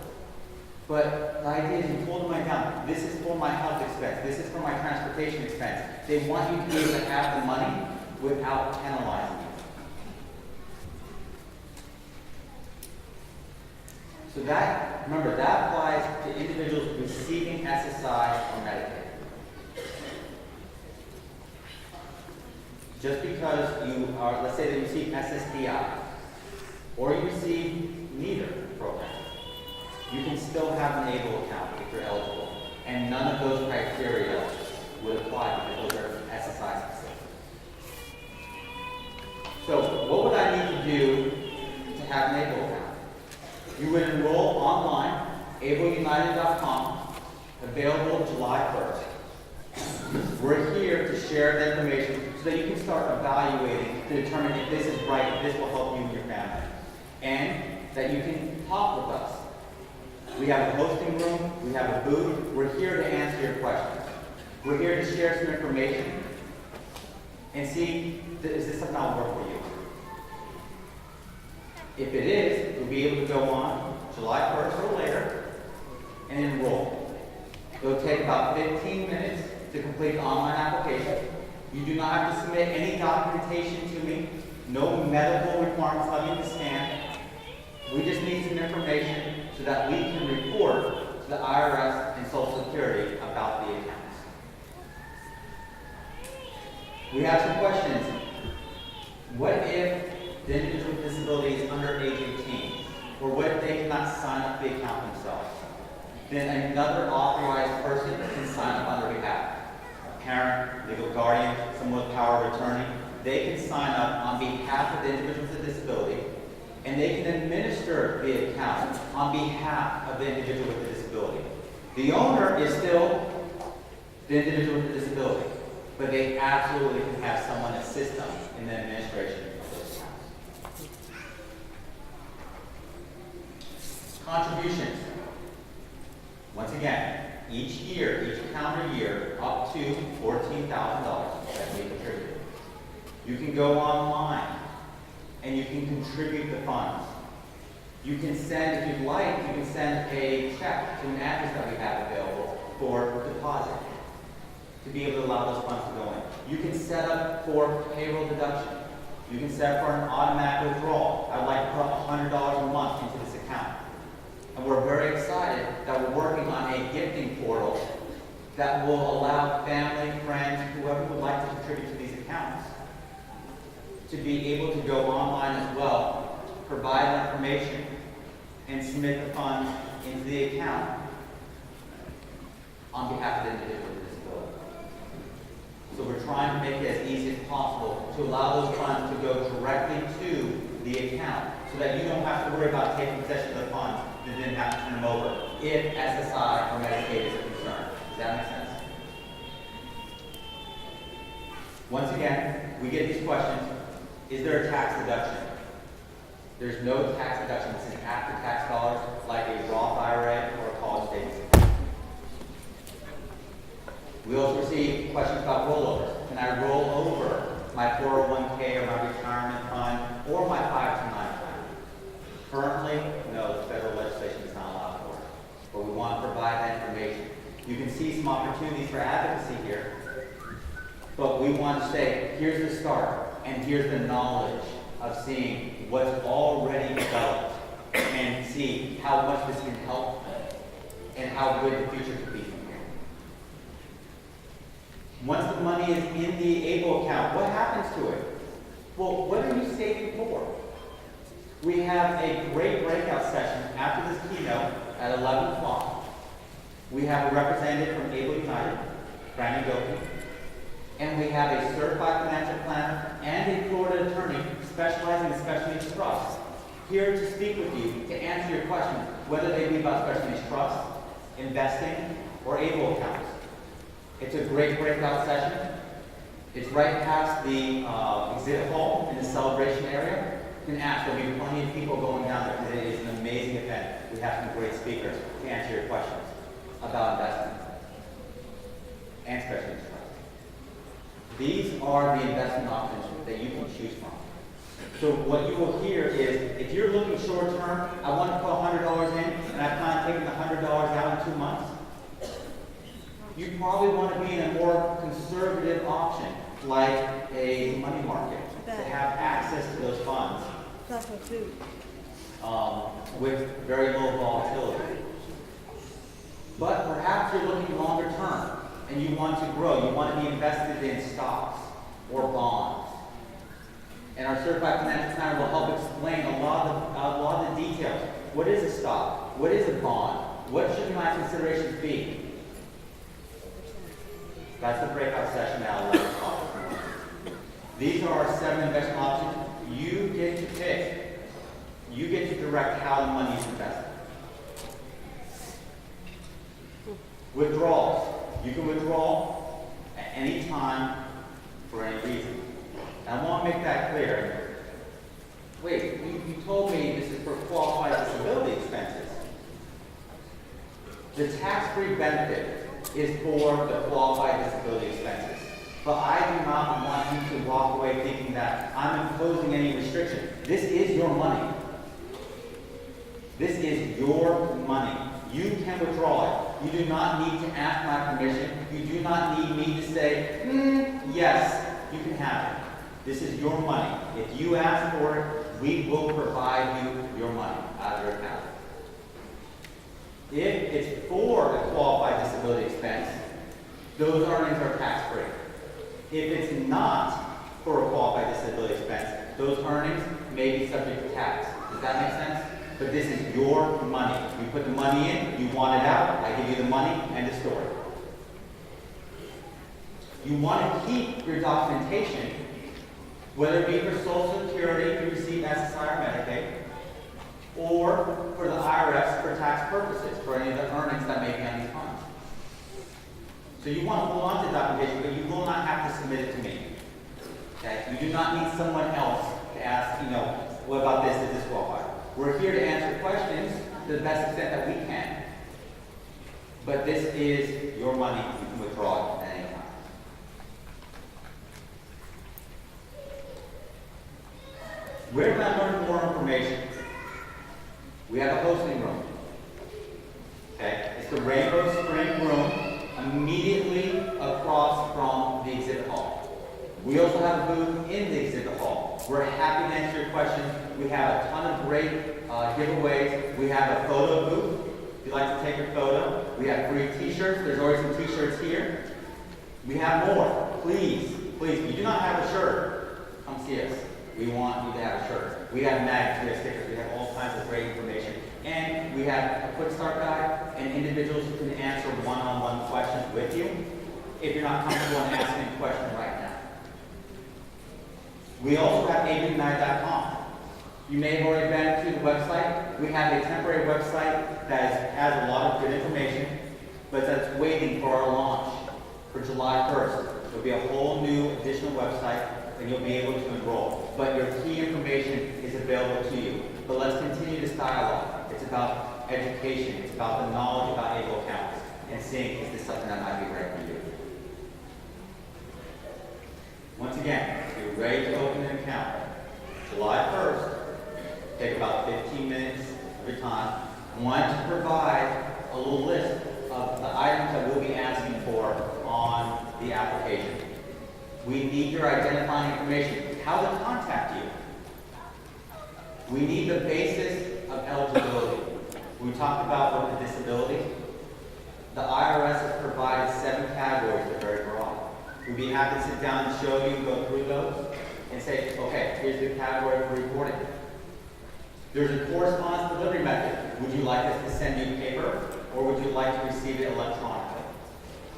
But the idea is you pull the money down. This is for my health expense. This is for my transportation expense. They want you to be able to have the money without penalizing you. So that, remember, that applies to individuals receiving SSI or Medicaid. Just because you are, let's say they receive SSDI, or you receive neither program, you can still have an ABLE account if you're eligible. And none of those criteria would apply because those are SSI specific. So what would I need to do to have an ABLE account? You would enroll online, ableunited.com, available July 1st. We're here to share the information so that you can start evaluating to determine if this is right, if this will help you and your family. And that you can talk with us. We have a hosting room, we have a booth. We're here to answer your questions. We're here to share some information and see, is this something that'll work for you? If it is, you'll be able to go on July 1st or later and enroll. It'll take about 15 minutes to complete the online application. You do not have to submit any documentation to me, no medical requirements of you to scan. We just need some information so that we can report to the IRS and Social Security about the accounts. We have some questions. What if the individual with disability is under age 18? Or what if they cannot sign up the account themselves? Then another authorized person can sign up on their behalf. A parent, legal guardian, someone with power of attorney. They can sign up on behalf of the individual with a disability, and they can administer the account on behalf of the individual with the disability. The owner is still the individual with the disability, but they absolutely can have someone assist them in the administration of those accounts. Contributions. Once again, each year, each calendar year, up to $14,000 that we contribute. You can go online and you can contribute the funds. You can send, if you'd like, you can send a check to an address that we have available for deposit to be able to allow those funds to go in. You can set up for payroll deduction. You can set up for an automatic withdrawal. I'd like to put $100 a month into this account. And we're very excited that we're working on a gifting portal that will allow family, friends, whoever would like to contribute to these accounts to be able to go online as well, provide information, and submit the funds into the account on behalf of the individual with disability. So we're trying to make it as easy as possible to allow those funds to go directly to the account so that you don't have to worry about taking possession of the funds and then have to turn them over if SSI or Medicaid is a concern. Does that make sense? Once again, we get these questions. Is there a tax deduction? There's no tax deduction. This is after-tax dollars like a Roth IRA or a college savings account. We also receive questions about rollovers. Can I roll over my 401k or my retirement fund or my 529 plan? Currently, no, the federal legislation does not allow for it. But we want to provide that information. You can see some opportunities for advocacy here. But we want to say, here's the start, and here's the knowledge of seeing what's already developed and see how much this can help and how good the future could be from here. Once the money is in the ABLE account, what happens to it? Well, what are you saving for? We have a great breakout session after this keynote at 11 o'clock. We have a representative from ABLE United, Brandon Gilpin, and we have a certified financial planner and a Florida attorney specializing in special needs trusts here to speak with you to answer your questions, whether they be about special needs trusts, investing, or ABLE accounts. It's a great breakout session. It's right past the exhibit hall in the celebration area. You can ask, there'll be plenty of people going down there because it is an amazing event. We have some great speakers to answer your questions about investment and special needs trusts. These are the investment options that you can choose from. So what you will hear is, if you're looking short term, I want to put $100 in, and I plan on taking the $100 out in 2 months, you probably want to be in a more conservative option, like a money market, to have access to those funds with very low volatility. But perhaps you're looking longer term, and you want to grow. You want to be invested in stocks or bonds. And our certified financial planner will help explain a lot of the details. What is a stock? What is a bond? What should my considerations be? That's the breakout session at 11 o'clock. These are our 7 investment options. You get to pick. You get to direct how the money is invested. Withdrawals. You can withdraw at any time for any reason. And I want to make that clear. Wait, you told me this is for qualified disability expenses. The tax-free benefit is for the qualified disability expenses. But I do not want you to walk away thinking that I'm imposing any restriction. This is your money. This is your money. You can withdraw it. You do not need to ask my permission. You do not need me to say, yes, you can have it. This is your money. If you ask for it, we will provide you your money out of your account. If it's for a qualified disability expense, those earnings are tax-free. If it's not for a qualified disability expense, those earnings may be subject to tax. Does that make sense? But this is your money. You put the money in, you want it out, I give you the money, end of story. You want to keep your documentation, whether it be for Social Security, if you receive SSI or Medicaid, or for the IRS for tax purposes, for any of the earnings that may be on these funds. So you want to hold on to the documentation, but you will not have to submit it to me. Okay? You do not need someone else to ask, what about this, is this qualified? We're here to answer questions to the best extent that we can. But this is your money, you can withdraw it at any time. Where can I learn more information? We have a hosting room. Okay? It's the Rainbow Spring Room, immediately across from the exhibit hall. We also have a booth in the exhibit hall. We're happy to answer your questions. We have a ton of great giveaways. We have a photo booth. If you'd like to take a photo, we have free t-shirts. There's always some t-shirts here. We have more. Please, if you do not have a shirt, come see us. We want you to have a shirt. We have mags, we have stickers, we have all kinds of great information. And we have a quick start guide and individuals who can answer one-on-one questions with you if you're not comfortable in asking a question right now. We also have abignight.com. You may have already been to the website. We have a temporary website that has a lot of good information, but that's waiting for our launch for July 1st. There'll be a whole new additional website and you'll be able to enroll. But your key information is available to you. But let's continue this dialogue. It's about education. It's about the knowledge about able accounts and seeing is this something that might be right for you. Once again, if you're ready to open an account, July 1st, take about 15 minutes of your time. I want to provide a little list of the items that we'll be asking for on the application. We need your identifying information, how to contact you. We need the basis of eligibility. We talked about with the disability. The IRS has provided 7 categories that are very broad. We'd be happy to sit down and show you, go through those, and say, okay, here's the category for reporting. There's a correspondence delivery method. Would you like us to send you paper, or would you like to receive it electronically?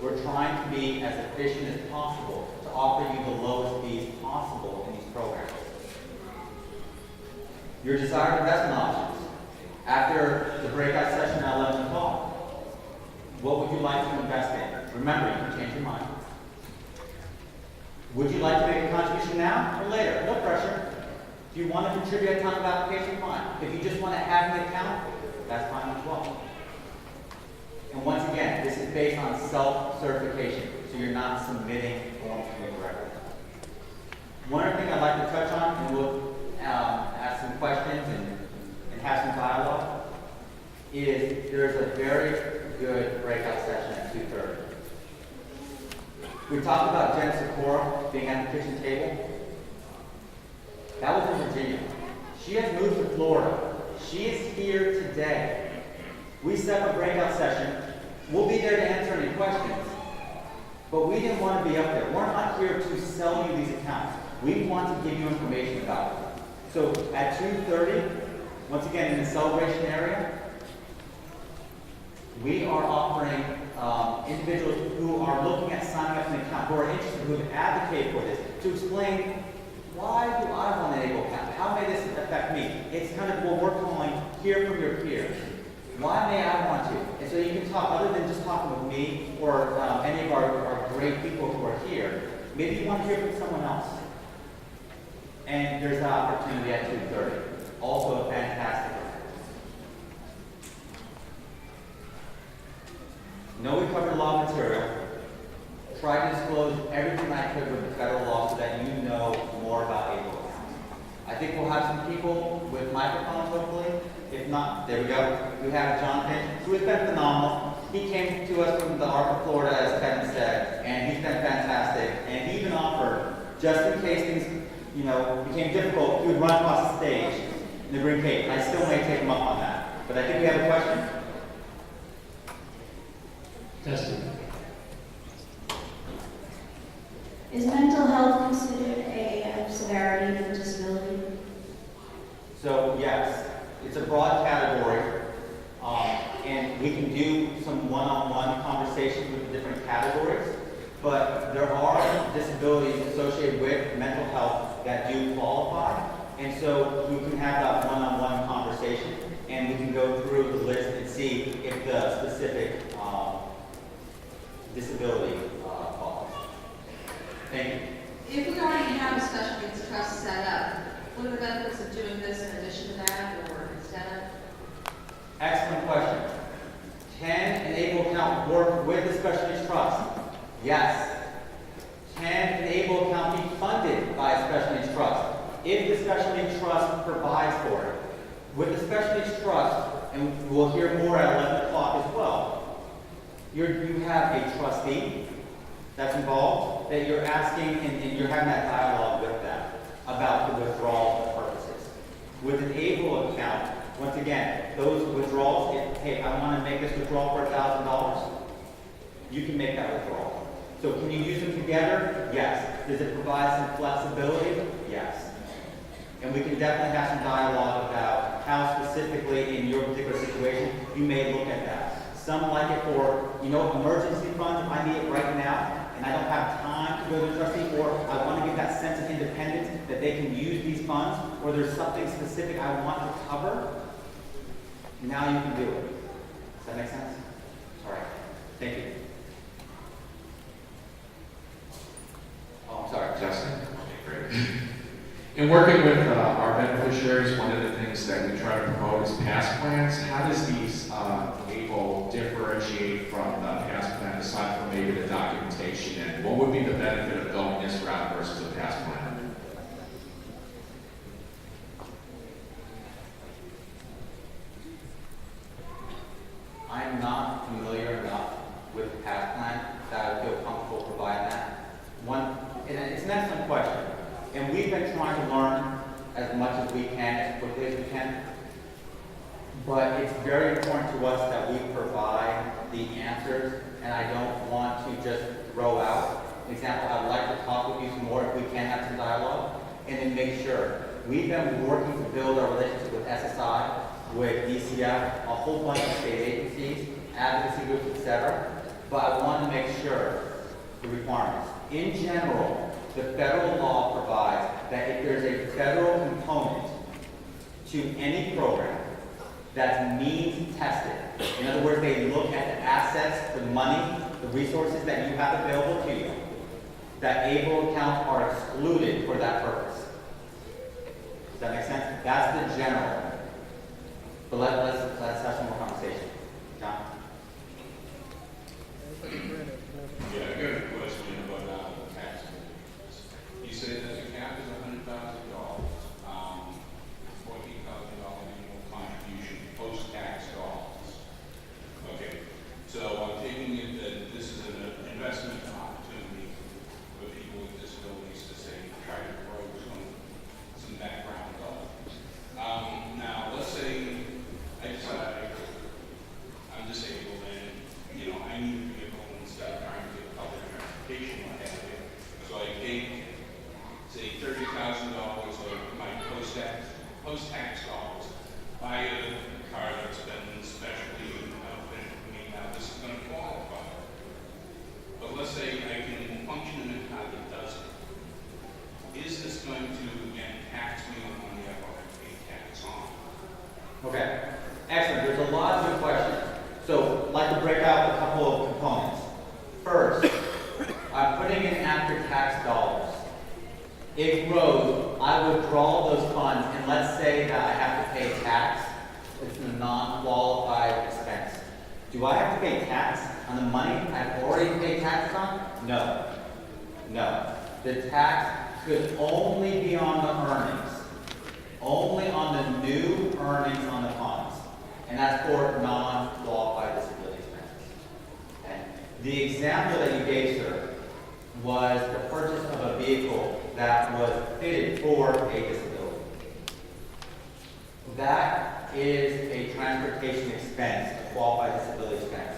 We're trying to be as efficient as possible to offer you the lowest fees possible in these programs. Your desired investment options. After the breakout session at 11 o'clock, what would you like to invest in? Remember, you can change your mind. Would you like to make a contribution now or later? No pressure. If you want to contribute at time of application, fine. If you just want to have an account, that's fine as well. And once again, this is based on self-certification, so you're not submitting forms to me directly. One other thing I'd like to touch on, and we'll ask some questions and have some dialogue, is there's a very good breakout session at 2:30. We talked about Jen Sikora being at the kitchen table. That was in Virginia. She has moved to Florida. She is here today. We set up a breakout session. We'll be there to answer any questions. But we didn't want to be up there. We're not here to sell you these accounts. We want to give you information about them. So at 2:30, once again in the celebration area, we are offering individuals who are looking at signing up an account, who are interested, who have advocated for this, to explain, why do I want an able account? How may this affect me? It's kind of what we're calling hear from your peers. Why may I want to? And so you can talk, other than just talking with me or any of our great people who are here, maybe you want to hear from someone else. And there's an opportunity at 2:30. Also a fantastic event. Know we covered law material. Try to disclose everything I could with the federal law so that you know more about able accounts. I think we'll have some people with microphones, hopefully. If not, there we go. We have Jonathan, who has been phenomenal. He came to us from the Arc of Florida, as Kevin said, and he's been fantastic. And he even offered, just in case things, became difficult, he would run across the stage in the green cape. I still may take him up on that. But I think we have a question. Testing. Is mental health considered a severity of disability? So yes, it's a broad category, and we can do some one-on-one conversations with the different categories, but there are disabilities associated with mental health that do qualify, and so we can have that one-on-one conversation, and we can go through the list and see if the specific disability cause. Thank you. If we already have a special needs trust set up, what are the benefits of doing this in addition to that or instead of? Excellent question. Can an able account work with the special needs trust? Yes. Can an able account be funded by a special needs trust? If the special needs trust provides for it. With the special needs trust, and we'll hear more at 11 o'clock as well, you have a trustee that's involved that you're asking, and you're having that dialogue with them about the withdrawal purposes. With an able account, once again, those withdrawals, hey, I want to make this withdrawal for $1,000, you can make that withdrawal. So can you use them together? Yes. Does it provide some flexibility? Yes. And we can definitely have some dialogue about how specifically in your particular situation you may look at that. Some like it for, emergency funds, if I need it right now, and I don't have time to go to the trustee, or I want to give that sense of independence that they can use these funds, or there's something specific I want to cover, now you can do it. Does that make sense? All right. Thank you. Oh, I'm sorry. Justin? Okay, great. In working with our beneficiaries, one of the things that we try to promote is past plans. How does these ABLE differentiate from the past plan aside from maybe the documentation? And what would be the benefit of going this route versus a past plan? I'm not familiar enough with the past plan that I feel comfortable providing that. And it's an excellent question. And we've been trying to learn as much as we can, as quickly as we can. But it's very important to us that we provide the answers, and I don't want to just throw out. For example, I'd like to talk with you some more if we can have some dialogue, and then make sure. We've been working to build our relationship with SSI, with DCF, a whole bunch of state agencies, advocacy groups, etc. But I want to make sure the requirements. In general, the federal law provides that if there's a federal component to any program that's means tested, in other words, they look at the assets, the money, the resources that you have available to you, that ABLE accounts are excluded for that purpose. Does that make sense? That's the general. But let's have some more conversation. John? Yeah, I got a question about tax. You said that the cap is $100,000, $14,000 annual contribution, post-tax dollars. Okay, so I'm taking it that this is an investment opportunity for people with disabilities to say, try to grow some background dollars. Now, let's say I decide I'm disabled and, I need a vehicle instead of trying to get public transportation, what have you. So I take, say, $30,000 of my post-tax dollars, buy a car that's been specially outfitted for me. Now, this is going to qualify. But let's say I can function in a car that doesn't. Is this going to, again, tax me on the money I've already paid tax on? Okay. Excellent. There's a lot of good questions. So I'd like to break out a couple of components. First, I'm putting in after-tax dollars. It grows, I withdraw those funds, and let's say that I have to pay tax. It's a non-qualified expense. Do I have to pay tax on the money I've already paid taxes on? No. No. The tax could only be on the earnings. Only on the new earnings on the funds. And that's for non-qualified disability expenses. Okay. The example that you gave, sir, was the purchase of a vehicle that was fitted for a disability. That is a transportation expense, a qualified disability expense.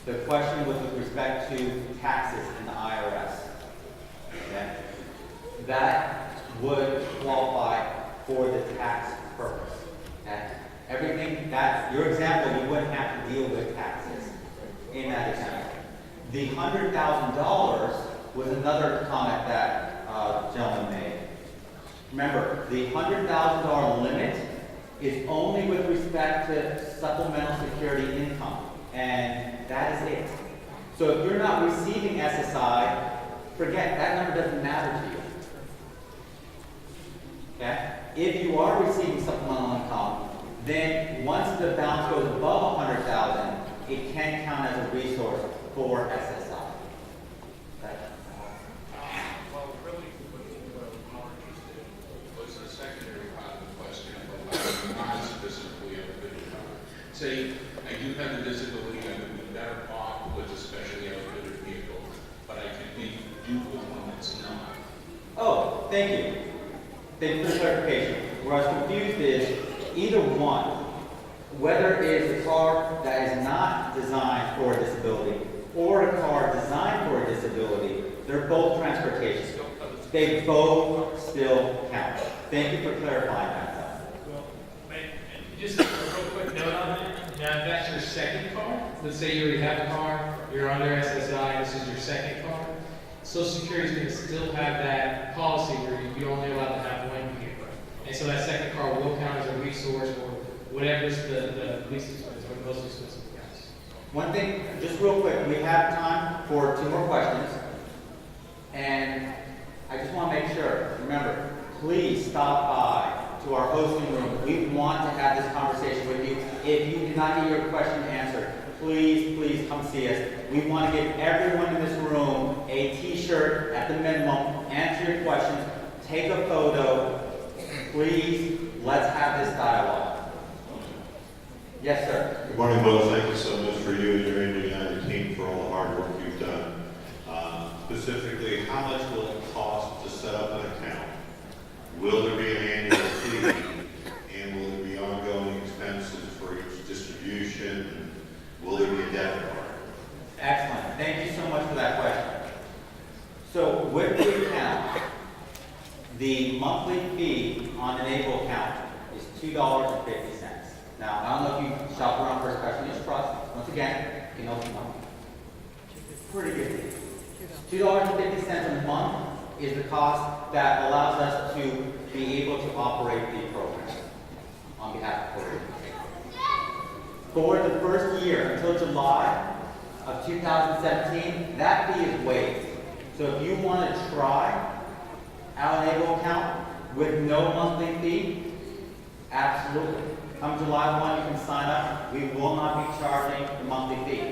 The question was with respect to taxes in the IRS. Okay. That would qualify for the tax purpose. Okay. Everything that, your example, you wouldn't have to deal with taxes in that example. The $100,000 was another comment that gentleman made. Remember, the $100,000 limit is only with respect to supplemental security income, and that is it. So if you're not receiving SSI, forget, that number doesn't matter to you. Okay? If you are receiving supplemental income, then once the balance goes above 100,000, it can count as a resource for SSI. Okay? Well, really, what I'm more interested in was the secondary part of the question about non-specifically outfitted car. Say, I do have a disability, I would be better off with a specially outfitted vehicle, but I can make do with one that's not. Oh, thank you. Thank you for the clarification. Where I was confused is either one, whether it is a car that is not designed for a disability or a car designed for a disability, they're both transportation. They both still count. Thank you for clarifying that. Well, just a real quick note on that. Now, if that's your second car, let's say you already have a car, you're under SSI, this is your second car, Social Security is going to still have that policy where you're only allowed to have one vehicle. And so that second car will count as a resource or whatever's the least expensive or the most expensive gas. One thing, just real quick, we have time for 2 more questions. And I just want to make sure, remember, please stop by to our hosting room. We want to have this conversation with you. If you did not get your question answered, please come see us. We want to give everyone in this room a t-shirt at the minimum, answer your questions, take a photo. Please, let's have this dialogue. Yes, sir. Good morning, Will. Thank you so much for you and your Indiana team for all the hard work you've done. Specifically, how much will it cost to set up an account? Will there be an annual fee? And will there be ongoing expenses for each distribution? Will there be a debit card? Excellent. Thank you so much for that question. So with the account, the monthly fee on an ABLE account is $2.50. Now, I don't know if you shop around for a special needs trust. Once again, you know, it's pretty good. $2.50 a month is the cost that allows us to be able to operate the program on behalf of Floridians. For the first year, until July of 2017, that fee is waived. So if you want to try out an ABLE account with no monthly fee, absolutely. Come July 1, you can sign up. We will not be charging the monthly fee.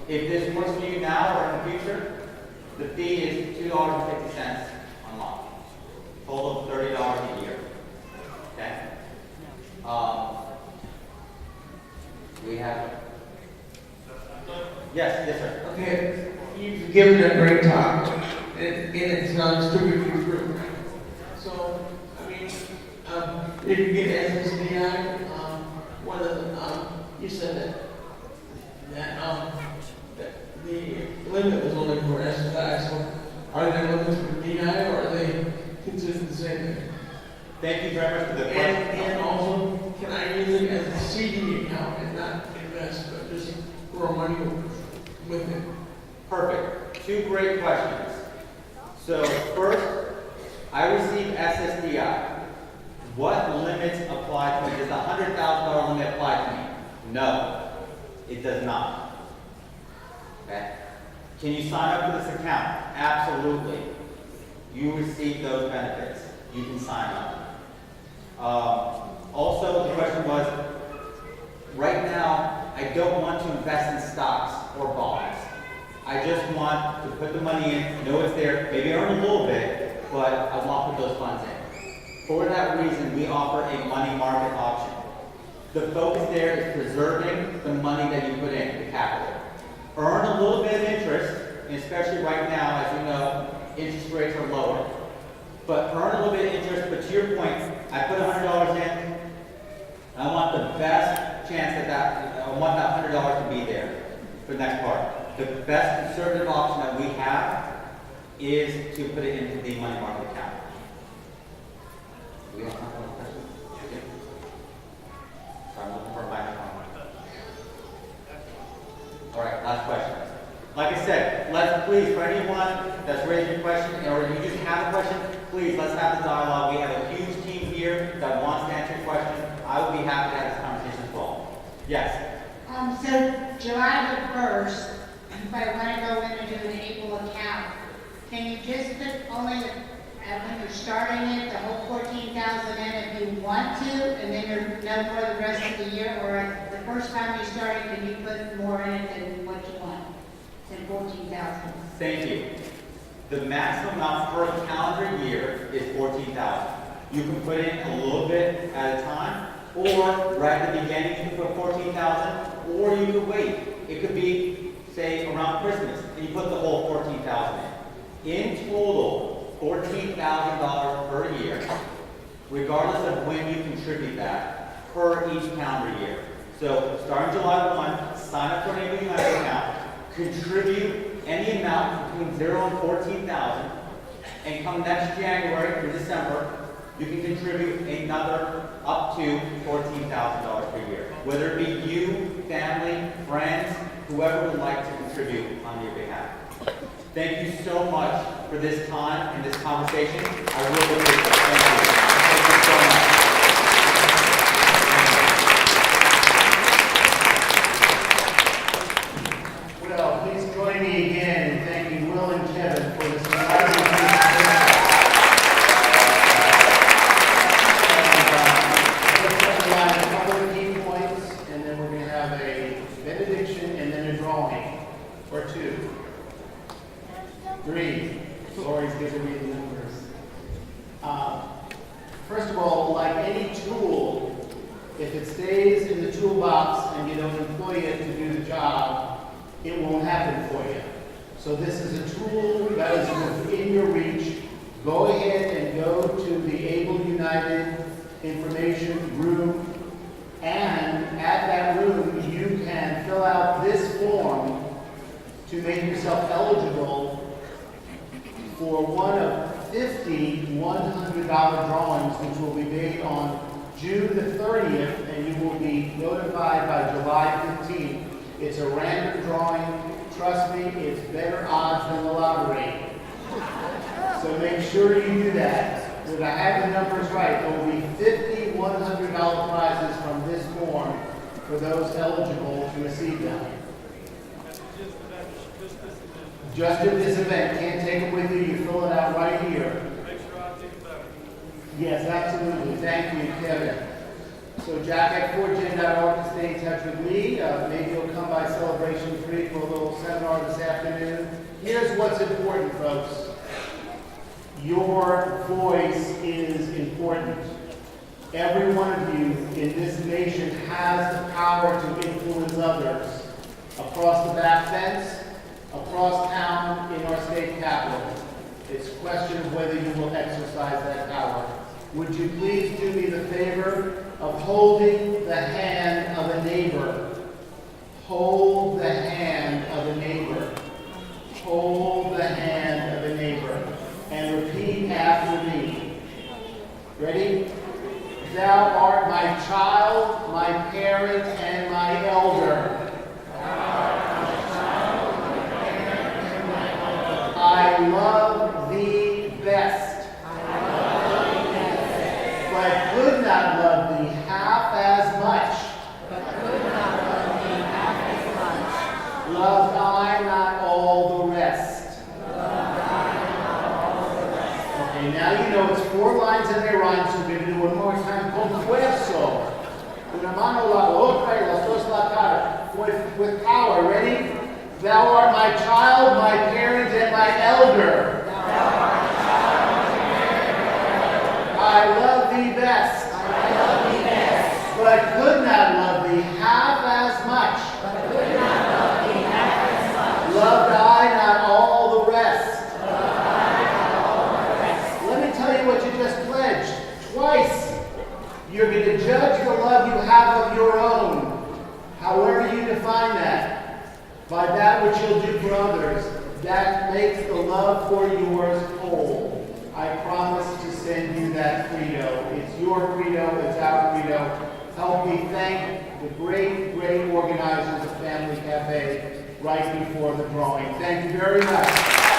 If this works for you now or in the future, the fee is $2.50 a month. Total of $30 a year. Okay? We have. Yes, sir. Okay, you've given a great talk, and it sounds stupid for true. So, I mean, if you get SSDI, you said that the limit was only for SSI, so are there limits for DI, or are they consistent the same thing? Thank you very much for the question. And also, can I use it as a CD account and not invest, but just grow money with it? Perfect. 2 great questions. So first, I receive SSDI. What limits apply to me? Does the $100,000 limit apply to me? No, it does not. Okay? Can you sign up for this account? Absolutely. You receive those benefits. You can sign up. Also, the question was, right now, I don't want to invest in stocks or bonds. I just want to put the money in, know it's there, maybe earn a little bit, but I want to put those funds in. For that reason, we offer a money market option. The focus there is preserving the money that you put in, the capital. Earn a little bit of interest, and especially right now, as you know, interest rates are lower. But earn a little bit of interest, but to your point, I put $100 in, I want the best chance I want that $100 to be there for the next part. The best conservative option that we have is to put it into the money market account. Do we have time for questions? Sorry, I'm looking for a microphone. All right, last question. Like I said, let's please, for anyone that's raising a question or you just have a question, please, let's have the dialogue. We have a huge team here that wants to answer your question. I will be happy to have this conversation as well. Yes? So July the 1st, if I want to go in and do an April account, can you just put only, when you're starting it, the whole 14,000 in if you want to, and then you're no more the rest of the year, or the first time you start it, can you put more in it than what you want, than 14,000? Thank you. The maximum amount per calendar year is 14,000. You can put in a little bit at a time, or right at the beginning you can put 14,000, or you could wait. It could be, say, around Christmas, and you put the whole 14,000 in. In total, $14,000 per year, regardless of when you contribute that, per each calendar year. So, starting July 1, sign up for an Annual Family account, contribute any amount between 0 and 14,000, and come next January through December, you can contribute another up to $14,000 per year. Whether it be you, family, friends, whoever would like to contribute on your behalf. Thank you so much for this time and this conversation. I really appreciate it. Thank you. Thank you so much. Well, please join me again in thanking Will and Kevin for this amazing presentation. A couple of key points, and then we're going to have a benediction and then a drawing, or two. 3. Lori's giving me the numbers. First of all, like any tool, if it stays in the toolbox and you don't employ it to do the job, it won't happen for you. So this is a tool that is within your reach. Go ahead and go to the Able United information room, and at that room you can fill out this form to make yourself eligible for one of 50 $100 drawings, which will be made on June the 30th, and you will be notified by July 15th. It's a random drawing. Trust me, it's better odds than the lottery. So make sure you do that. If I have the numbers right, there will be 50 $100 prizes from this form for those eligible to receive them. Just at this event. Can't take it with you. You fill it out right here. Yes, absolutely. Thank you, Kevin. So Jack at fortgen.org to stay in touch with me. Maybe you'll come by Celebration 3 for a little seminar this afternoon. Here's what's important, folks. Your voice is important. Every one of you in this nation has the power to influence others. Across the back fence, across town, in our state capitol. It's a question of whether you will exercise that power. Would you please do me the favor of holding the hand of a neighbor? Hold the hand of a neighbor. Hold the hand of a neighbor. And repeat after me. Ready? Thou art my child, my parent, and my elder. I love thee best. But could not love thee half as much. Loved I not all the rest. Okay, now you know it's 4 lines and they rhyme, so we're going to do one more time. Con fuerza. Una mano la otra y las dos la cara. With power. Ready? Thou art my child, my parent, and my elder. I love thee best. But could not love thee half as much. Loved I not all the rest. Let me tell you what you just pledged. Twice. You're going to judge the love you have of your own. However you define that. By that which you'll do for others, that makes the love for yours whole. I promise to send you that credo. It's your credo, it's our credo. Help me thank the great, great organizers of Family Cafe right before the drawing. Thank you very much.